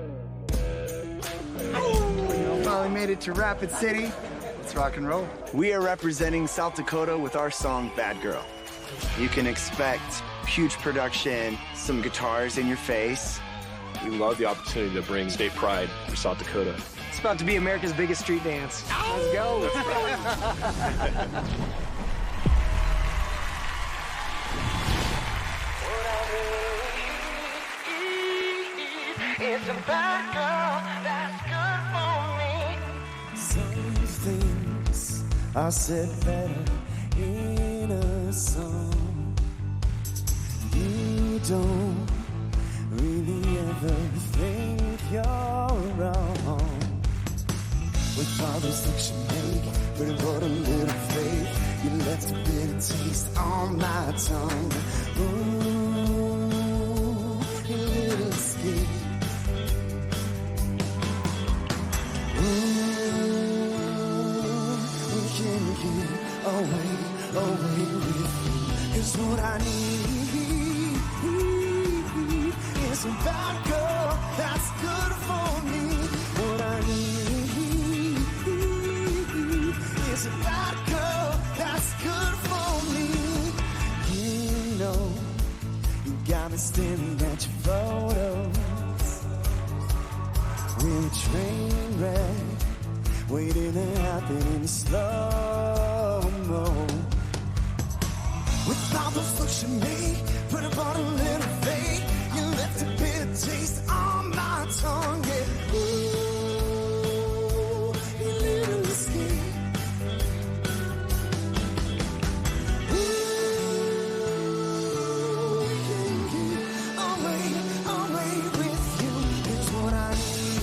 Finally made it to Rapid City. Let's rock and roll. We are representing South Dakota with our song, Bad Girl. You can expect huge production, some guitars in your face. We love the opportunity to bring state pride for South Dakota. It's about to be America's biggest street dance. Let's go. That's right. It's a bad girl that's good for me. Some things are said better in a song. You don't really ever think you're wrong. With all those things you make, but it brought a little faith. You left a bitter taste on my tongue. Ooh, a little escape. We can get away with you. 'Cause what I need is a bad girl that's good for me. What I need is a bad girl that's good for me. You know, you got me staring at your photos. We're a train wreck, waiting to happen in slow-mo. With all those looks you made, put about a little fake. You left a bitter taste on my tongue, yeah. Ooh, a little escape. Ooh, we can get away with you. Is what I need.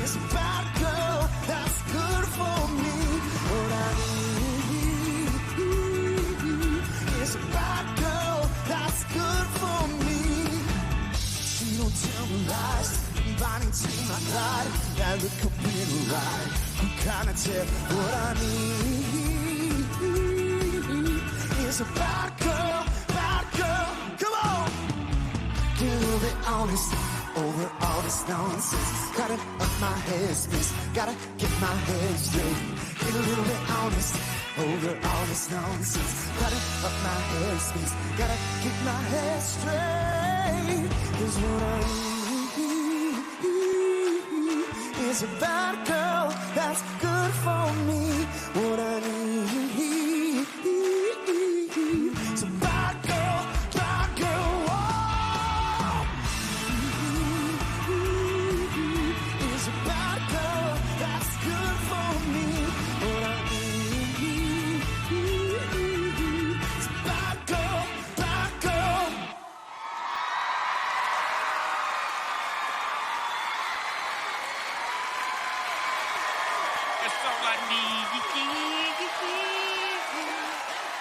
It's a bad girl that's good for me. What I need is a bad girl that's good for me. She don't tell me lies, binding to my pride. That look up in her eye, I'm kinda tell what I need is a bad girl, come on. Get a little bit honest over all this nonsense. Gotta up my headspace, gotta get my head straight. Get a little bit honest over all this nonsense. Gotta up my headspace, gotta get my head straight. 'Cause what I need is a bad girl that's good for me. What I need is a bad girl, oh. Is a bad girl that's good for me. What I need is a bad girl, bad girl. That's all I need.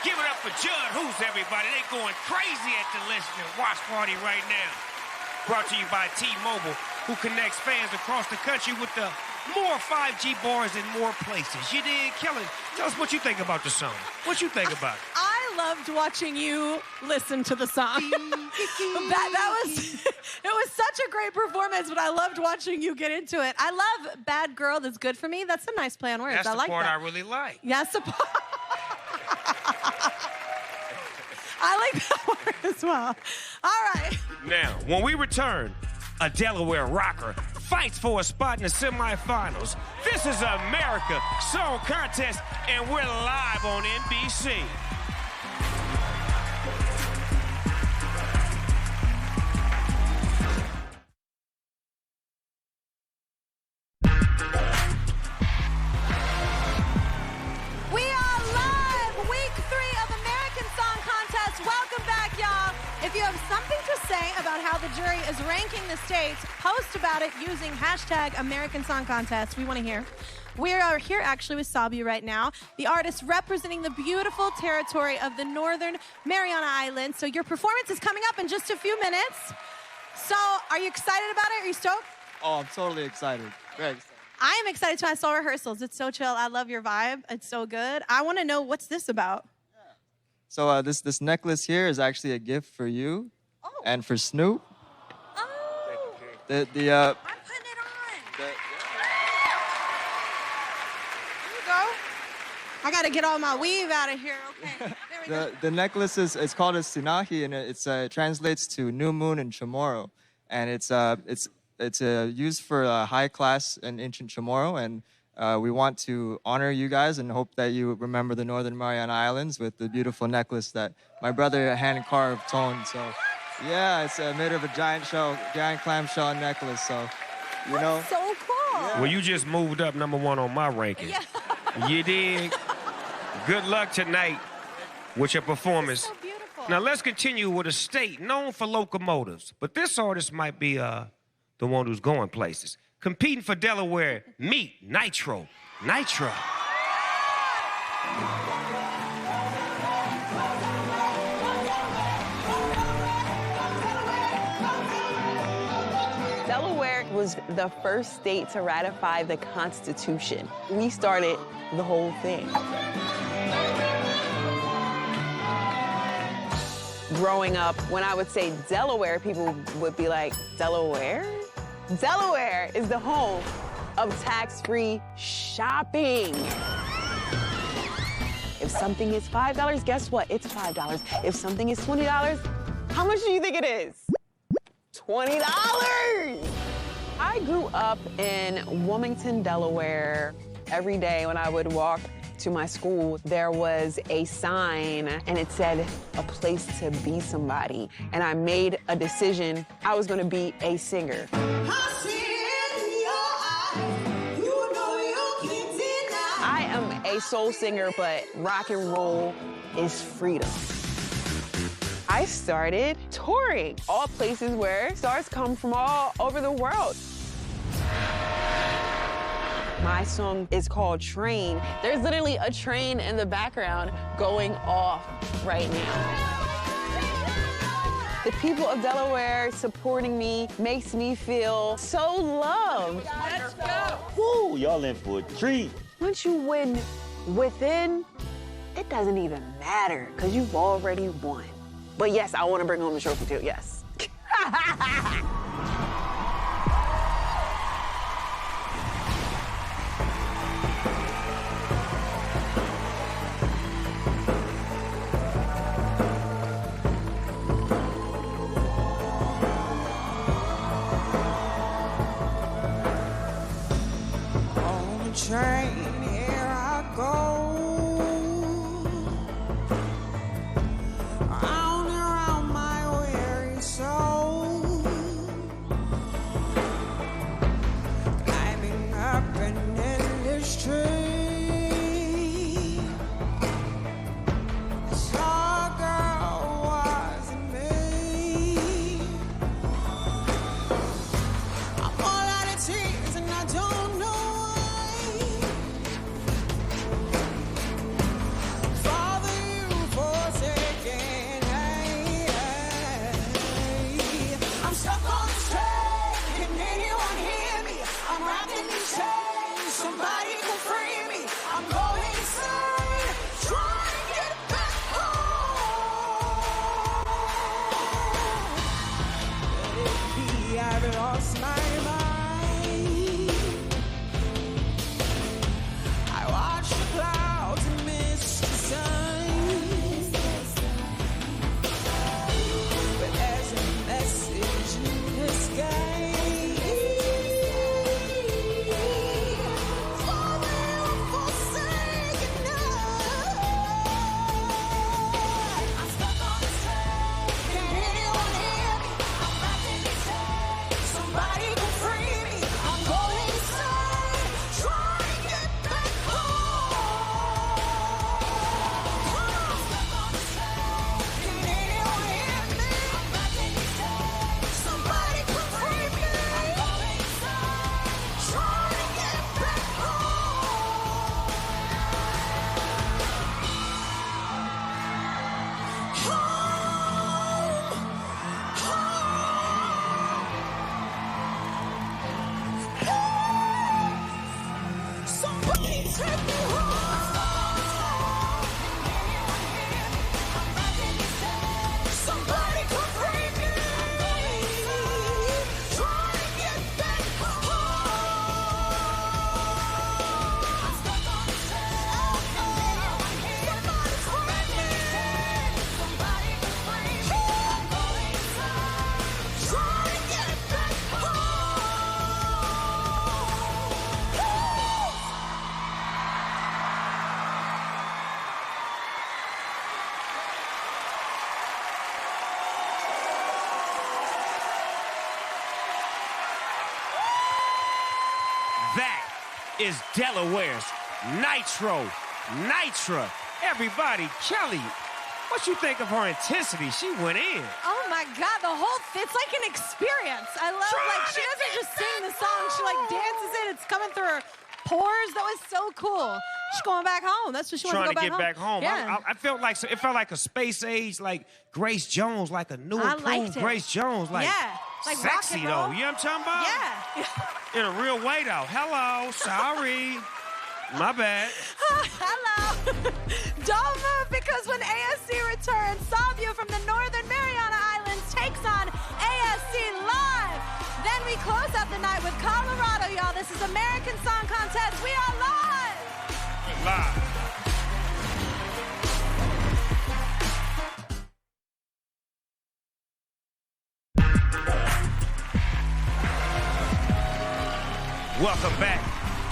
Give it up for Judd Hoos, everybody. They going crazy at the listening watch party right now. Brought to you by T-Mobile, who connects fans across the country with the more 5G bars in more places. You did, Kellen. Tell us what you think about the song. What you think about it? I loved watching you listen to the song. that was it was such a great performance, but I loved watching you get into it. I love Bad Girl That's Good for Me. That's a nice play on words. That's I the like part that. I really like. Yes, the part. I like that part as well. All right. Now, when we return, a Delaware rocker fights for a spot in the semifinals. This is America Song Contest, and we're live on NBC. We are live, week 3 of American Song Contest. Welcome back. jury is ranking the states. Post about it using hashtag American Song Contest. We want to hear. We are here actually with Sabi right now, the artist representing the beautiful territory of the Northern Mariana Islands. So your performance is coming up in just a few minutes. So are you excited about it? Are you stoked? Oh, I'm totally excited. Very excited. I am excited too. I saw rehearsals. It's so chill. I love your vibe. It's so good. I want to know, what's this about? So this necklace here is actually a gift for you and for Snoop. Oh. I'm putting it on. Here we go. I got to get all my weave out of here. Okay. There we go. The necklace it's called a Sinahi, and it translates to new moon in Chamorro, and it's used for high class in ancient Chamorro, and we want to honor you guys and hope that you remember the Northern Mariana Islands with the beautiful necklace that my brother hand carved toned. So, yeah, it's made of a giant clamshell necklace. So, you know. So cool. Yeah. Well, you just moved up #1 on my ranking. Yeah. You did. Good luck tonight with your performance. So beautiful. Now let's continue with a state known for locomotives, but this artist might be the one who's going places. Competing for Delaware, meet Nitro. Delaware was the first state to ratify the Constitution. We started the whole thing. Growing up, when I would say Delaware, people would be like, Delaware? Delaware is the home of tax-free shopping. If something is $5, guess what? It's $5. If something is $20, how much do you think it is? $20! I grew up in Wilmington, Delaware. Every day when I would walk to my school, there was a sign and it said, a place to be somebody. And I made a decision, I was gonna be a singer. I am a soul singer, but rock and roll is freedom. I started touring all places where stars come from all over the world. My song is called Train. There's literally a train in the background going off right now. The people of Delaware supporting me makes me feel so loved. Let's go! Woo, y'all in for a treat. Once you win within, it doesn't even matter, because you've already won. But yes, I want to bring home the trophy too, yes. Train, here I go. Round and round my weary soul. Climbing up an endless tree. This hard girl wasn't me. I'm all out of tears and I don't know. Somebody can free me. I'm going insane, trying to get back home. Maybe I've lost my mind. I watch the clouds and miss the sun. But there's a message in the sky. Somebody can free is Delaware's Nitro, Nitra. Everybody, Kelly, what you think of her intensity? She went in. Oh my God, it's like an experience. I love, like, she doesn't just sing the song, she like dances it. It's coming through her pores. That was so cool. She's going back home. That's what she wants to go back home. Trying to get back home. Yeah. I felt like, it felt like a space age, like Grace Jones, like a new improved Grace Jones. Like, yeah. Like sexy though. You know what I'm talking about? Yeah. In a real way though. Hello, sorry. My bad. Hello. Don't move, because when ASC returns, Savio from the Northern Mariana Islands takes on ASC live. Then we close out the night with Colorado, y'all. This is American Song Contest. We are live. Live. Welcome back.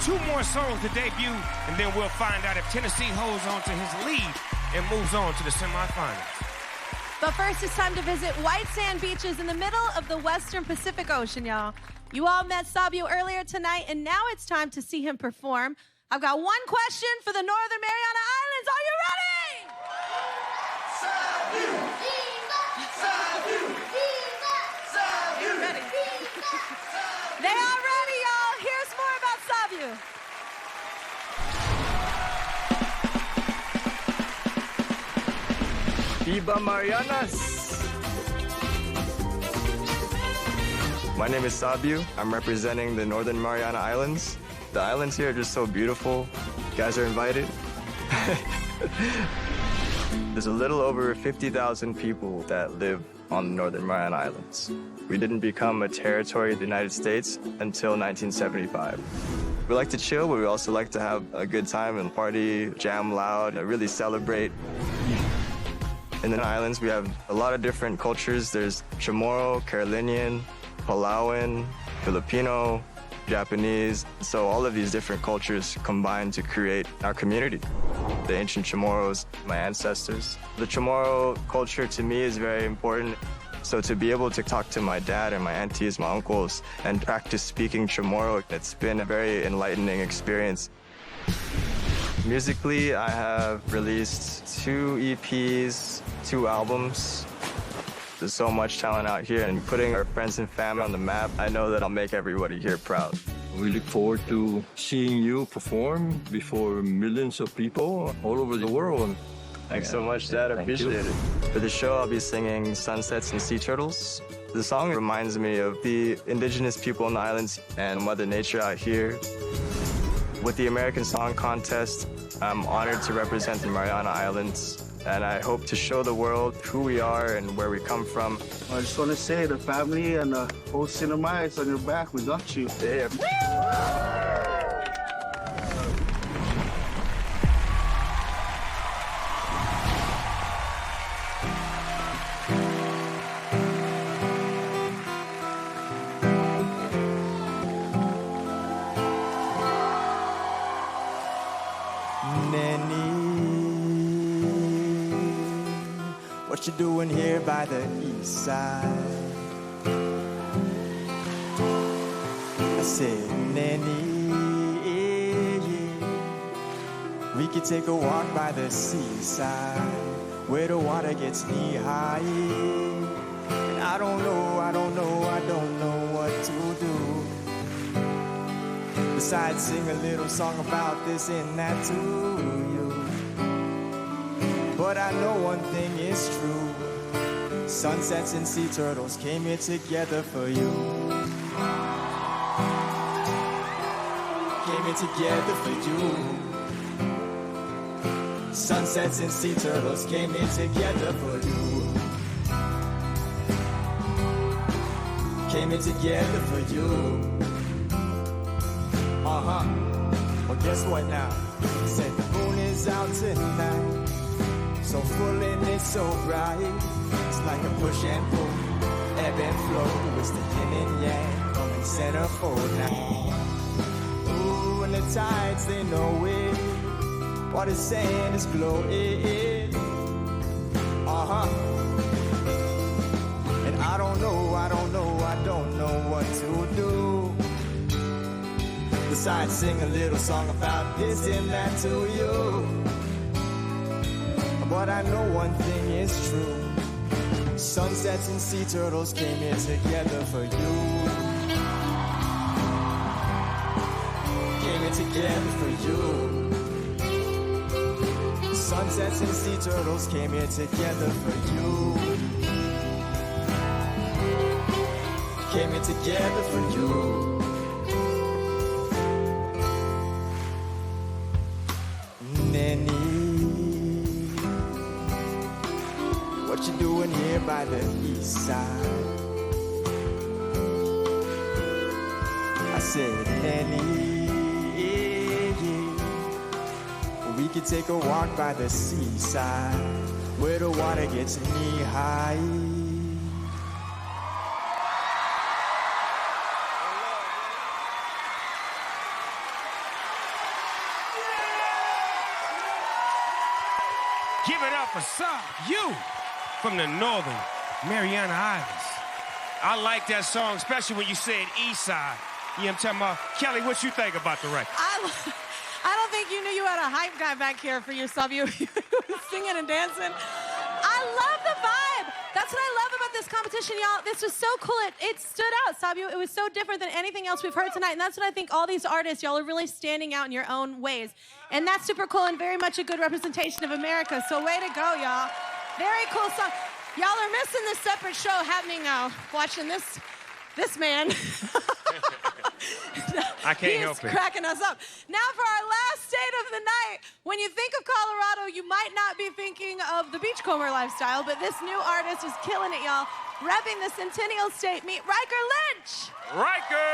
2 more songs to debut, and then we'll find out if Tennessee holds on to his lead and moves on to the semifinals. But first, it's time to visit white sand beaches in the middle of the Western Pacific Ocean, y'all. You all met Savio earlier tonight, and now it's time to see him perform. I've got one question for the Northern Mariana Islands. Are you ready? Savio! Savio! Savio! Ready. They are ready, y'all. Here's more about Savio. Viva Marianas! My name is Savio. I'm representing the Northern Mariana Islands. The islands here are just so beautiful. You guys are invited. There's a little over 50,000 people that live on the Northern Mariana Islands. We didn't become a territory of the United States until 1975. We like to chill, but we also like to have a good time and party, jam loud, and really celebrate. In the islands, we have a lot of different cultures. There's Chamorro, Carolinian, Palauan, Filipino, Japanese. So all of these different cultures combine to create our community. The ancient Chamorros, my ancestors. The Chamorro culture to me is very important. So to be able to talk to my dad and my aunties, my uncles, and practice speaking Chamorro, it's been a very enlightening experience. Musically, I have released 2 EPs, 2 albums. There's so much talent out here, and putting our friends and family on the map, I know that I'll make everybody here proud. We look forward to seeing you perform before millions of people all over the world. Thanks so much, Dad. I appreciate it. For the show, I'll be singing Sunsets and Sea Turtles. The song reminds me of the indigenous people on the islands and Mother Nature out here. With the American Song Contest, I'm honored to represent the Mariana Islands, and I hope to show the world who we are and where we come from. I just want to say, the family and the whole cinema is on your back. We got you. Yeah. What you doing here by the east side? I said, Nanny, we could take a walk by the seaside where the water gets knee-high. And I don't know what to do besides sing a little song about this and that to you. But I know one thing is true. Sunsets and sea turtles came here together for you. Came here together for you. Sunsets and sea turtles came here together for you. Came here together for you. Well, guess what now? Said the moon is out tonight. So full and it's so bright. It's like a push and pull, ebb and flow. It's the yin and yang coming centerfold now. Ooh, and the tides, they know it. While the sand is glowing. And I don't know what to do inside, sing a little song about this and that to you. But I know one thing is true. Sunsets and sea turtles came here together for you. Came here together for you. Sunsets and sea turtles came here together for you. Came here together for you. Nanny, what you doing here by the east side? I said, Nanny, we could take a walk by the seaside, where the water gets knee-high. Give it up for South, you from the Northern Mariana Islands. I like that song, especially when you said East Side. You know what I'm talking about? Kelly, what you think about the record? I don't think you knew you had a hype guy back here for yourself. You were singing and dancing. I love the vibe. That's what I love about this competition, y'all. This was so cool. It stood out, Sabio. It was so different than anything else we've heard tonight. And that's what I think all these artists, y'all are really standing out in your own ways. And that's super cool and very much a good representation of America. So way to go, y'all. Very cool song. Y'all are missing this separate show happening watching this man. I can't help it. He's cracking us up. Now for our last state of the night. When you think of Colorado, you might not be thinking of the beachcomber lifestyle, but this new artist is killing it, y'all. Repping the Centennial State. Meet Riker Lynch. Riker!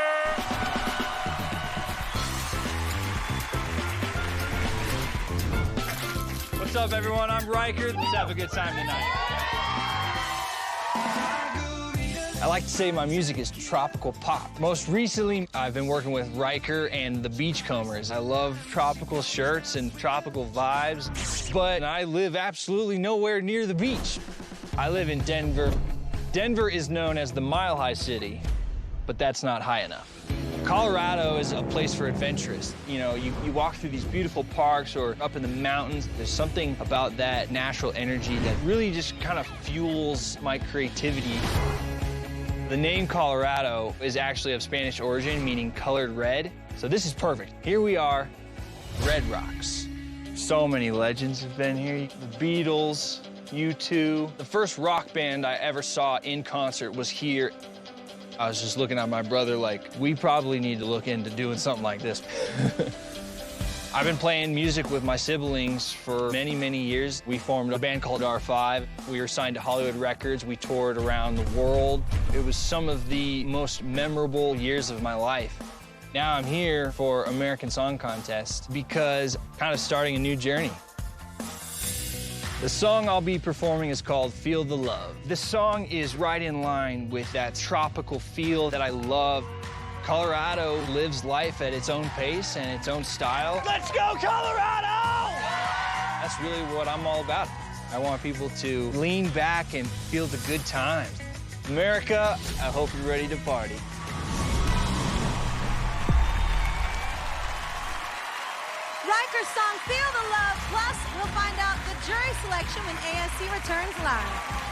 What's up, everyone? I'm Riker. Let's have a good time tonight. I like to say my music is tropical pop. Most recently, I've been working with Riker and the Beachcombers. I love tropical shirts and tropical vibes, but I live absolutely nowhere near the beach. I live in Denver. Denver is known as the Mile High City, but that's not high enough. Colorado is a place for adventurers. You know, you walk through these beautiful parks or up in the mountains. There's something about that natural energy that really just kind of fuels my creativity. The name Colorado is actually of Spanish origin, meaning colored red. So this is perfect. Here we are, Red Rocks. So many legends have been here. The Beatles, U2. The first rock band I ever saw in concert was here. I was just looking at my brother like, we probably need to look into doing something like this. I've been playing music with my siblings for many, many years. We formed a band called R5. We were signed to Hollywood Records. We toured around the world. It was some of the most memorable years of my life. Now I'm here for American Song Contest because I'm kind of starting a new journey. The song I'll be performing is called Feel the Love. This song is right in line with that tropical feel that I love. Colorado lives life at its own pace and its own style. Let's go, Colorado! That's really what I'm all about. I want people to lean back and feel the good times. America, I hope you're ready to party. Riker's song, Feel the Love. Plus, we'll find out the jury selection when ASC returns live.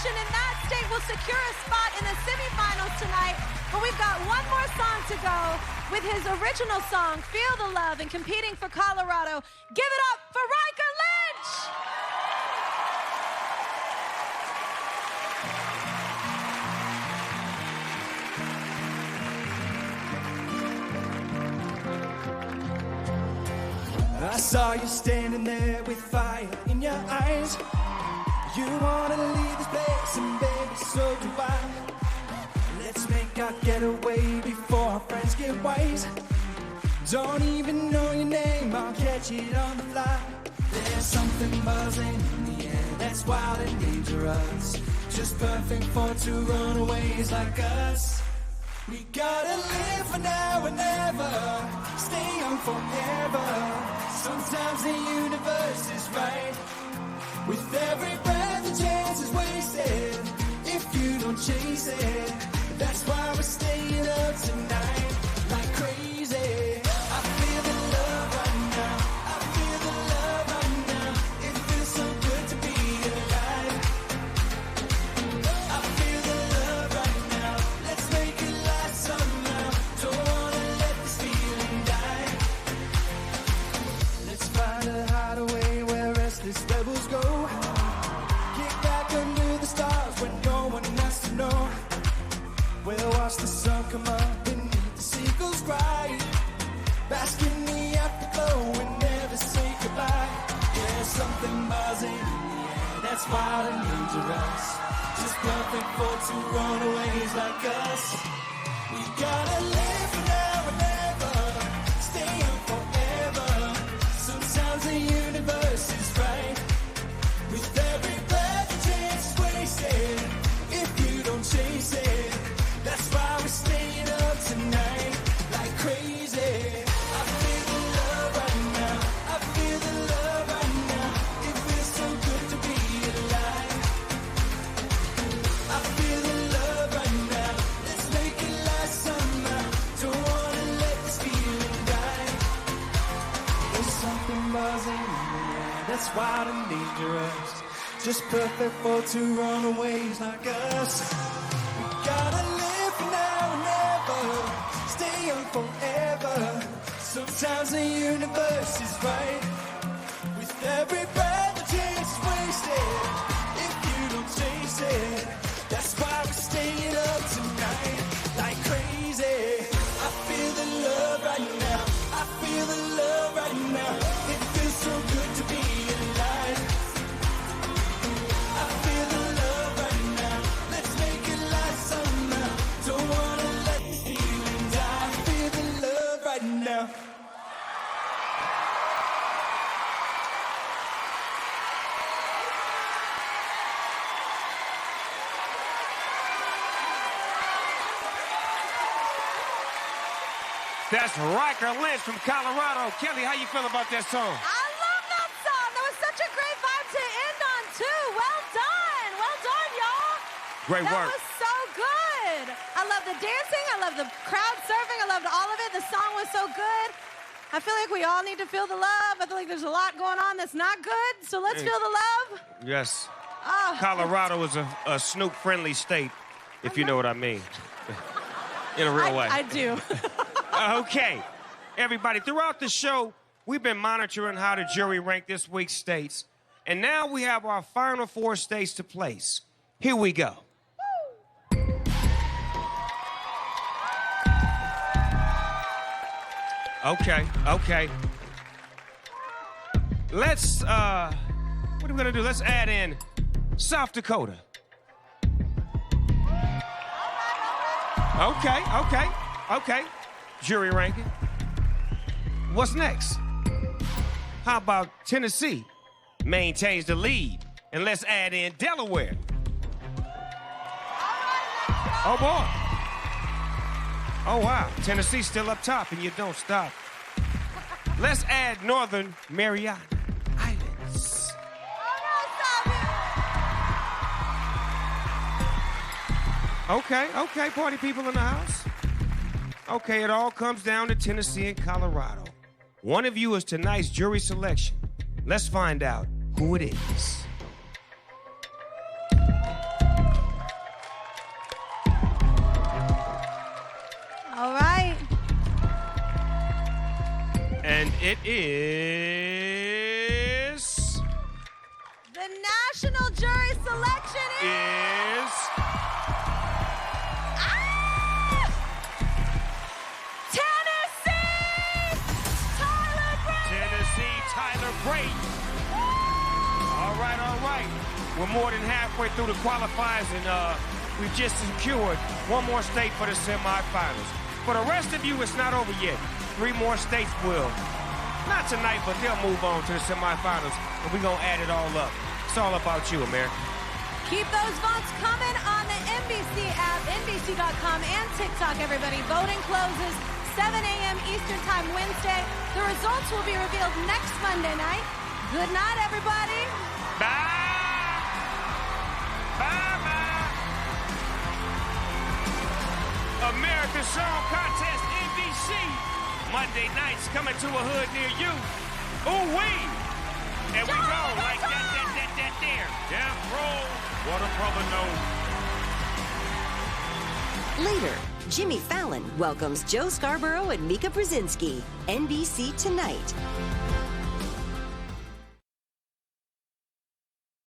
In that state will secure a spot in the semifinals tonight. But we've got one more song to go with his original song, Feel the Love, and competing for Colorado. Give it up for Riker Lynch! I saw you standing there with fire in your eyes. You wanna leave this place, and baby, so do I. Let's make our getaway before our friends get wise. Don't even know your name, I'll catch it on the fly. There's something buzzing in the air that's wild and dangerous, just perfect for two runaways like us. We gotta live for now and never, stay young forever. Sometimes the universe is right. With every breath, the chance is wasted if you don't chase it. That's why we're staying up tonight like crazy. I feel the love right now. I feel the love right now. It feels so good to be alive. I feel the love right now. Let's make it last somehow. Don't wanna let this feeling die. Let's find a hideaway where restless rebels go. Get back under the stars when no one has to know. We'll watch the sun come up beneath the seagulls cry. Bask in the afterglow and never say goodbye. There's something buzzing in the air that's wild and dangerous. Just perfect for two runaways like us. We gotta live for now and never, stay young forever. Sometimes the universe is right. With every breath, the chance is wasted if you don't chase it. That's why we're staying up tonight like crazy. I feel the love right now. I feel the love right now. It feels so good to be alive. I feel the love right now. Let's make it last somehow. Don't wanna let this feeling die. There's something buzzing in the air that's wild and dangerous. Just perfect for two runaways like us. We gotta live for now and never, stay young forever. Sometimes the universe is right. With every breath, the chance is wasted if you don't chase it. That's why we're staying up tonight like crazy. I feel the love right now. I feel the love right now. It feels so good to be alive. I feel the love right now. Let's make it last somehow. Don't wanna let this feeling die. I feel the love right now. That's Riker Lynch from Colorado. Kelly, how you feel about that song? I love that song. That was such a great vibe to end on, too. Well done. Well done, y'all. Great work. That was so good. I love the dancing. I love the crowd surfing. I loved all of it. The song was so good. I feel like we all need to feel the love. I feel like there's a lot going on that's not good, so let's feel the love. Yes. Oh. Colorado is a Snoop-friendly state, if you know what I mean. In a real way. I do. Okay. Everybody, throughout the show, we've been monitoring how the jury ranked this week's states. And now we have our final 4 states to place. Here we go. Okay. Let's, what are we gonna do? Let's add in South Dakota. Okay. Jury ranking. What's next? How about Tennessee? Maintains the lead. And let's add in Delaware. Oh, boy. Oh, wow. Tennessee's still up top, and you don't stop. Let's add Northern Mariana Islands. Okay, party people in the house. Okay, it all comes down to Tennessee and Colorado. One of you is tonight's jury selection. Let's find out who it is. All right. And it is... The national jury selection is... Great. All right. We're more than halfway through the qualifiers, and we've just secured one more state for the semifinals. For the rest of you, it's not over yet. 3 more states will. Not tonight, but they'll move on to the semifinals, and we're going to add it all up. It's all about you, America. Keep those votes coming on the NBC app, NBC NBC.com and TikTok, everybody. Voting closes 7 a.m. Eastern Time Wednesday. The results will be revealed next Monday night. Good night, everybody. Bye. Bye-bye. American Song Contest, NBC. Monday nights coming to a hood near you. Ooh-wee. And we go like that there. Death roll. What a brother knows. Later, Jimmy Fallon welcomes Joe Scarborough and Mika Brzezinski. NBC Tonight.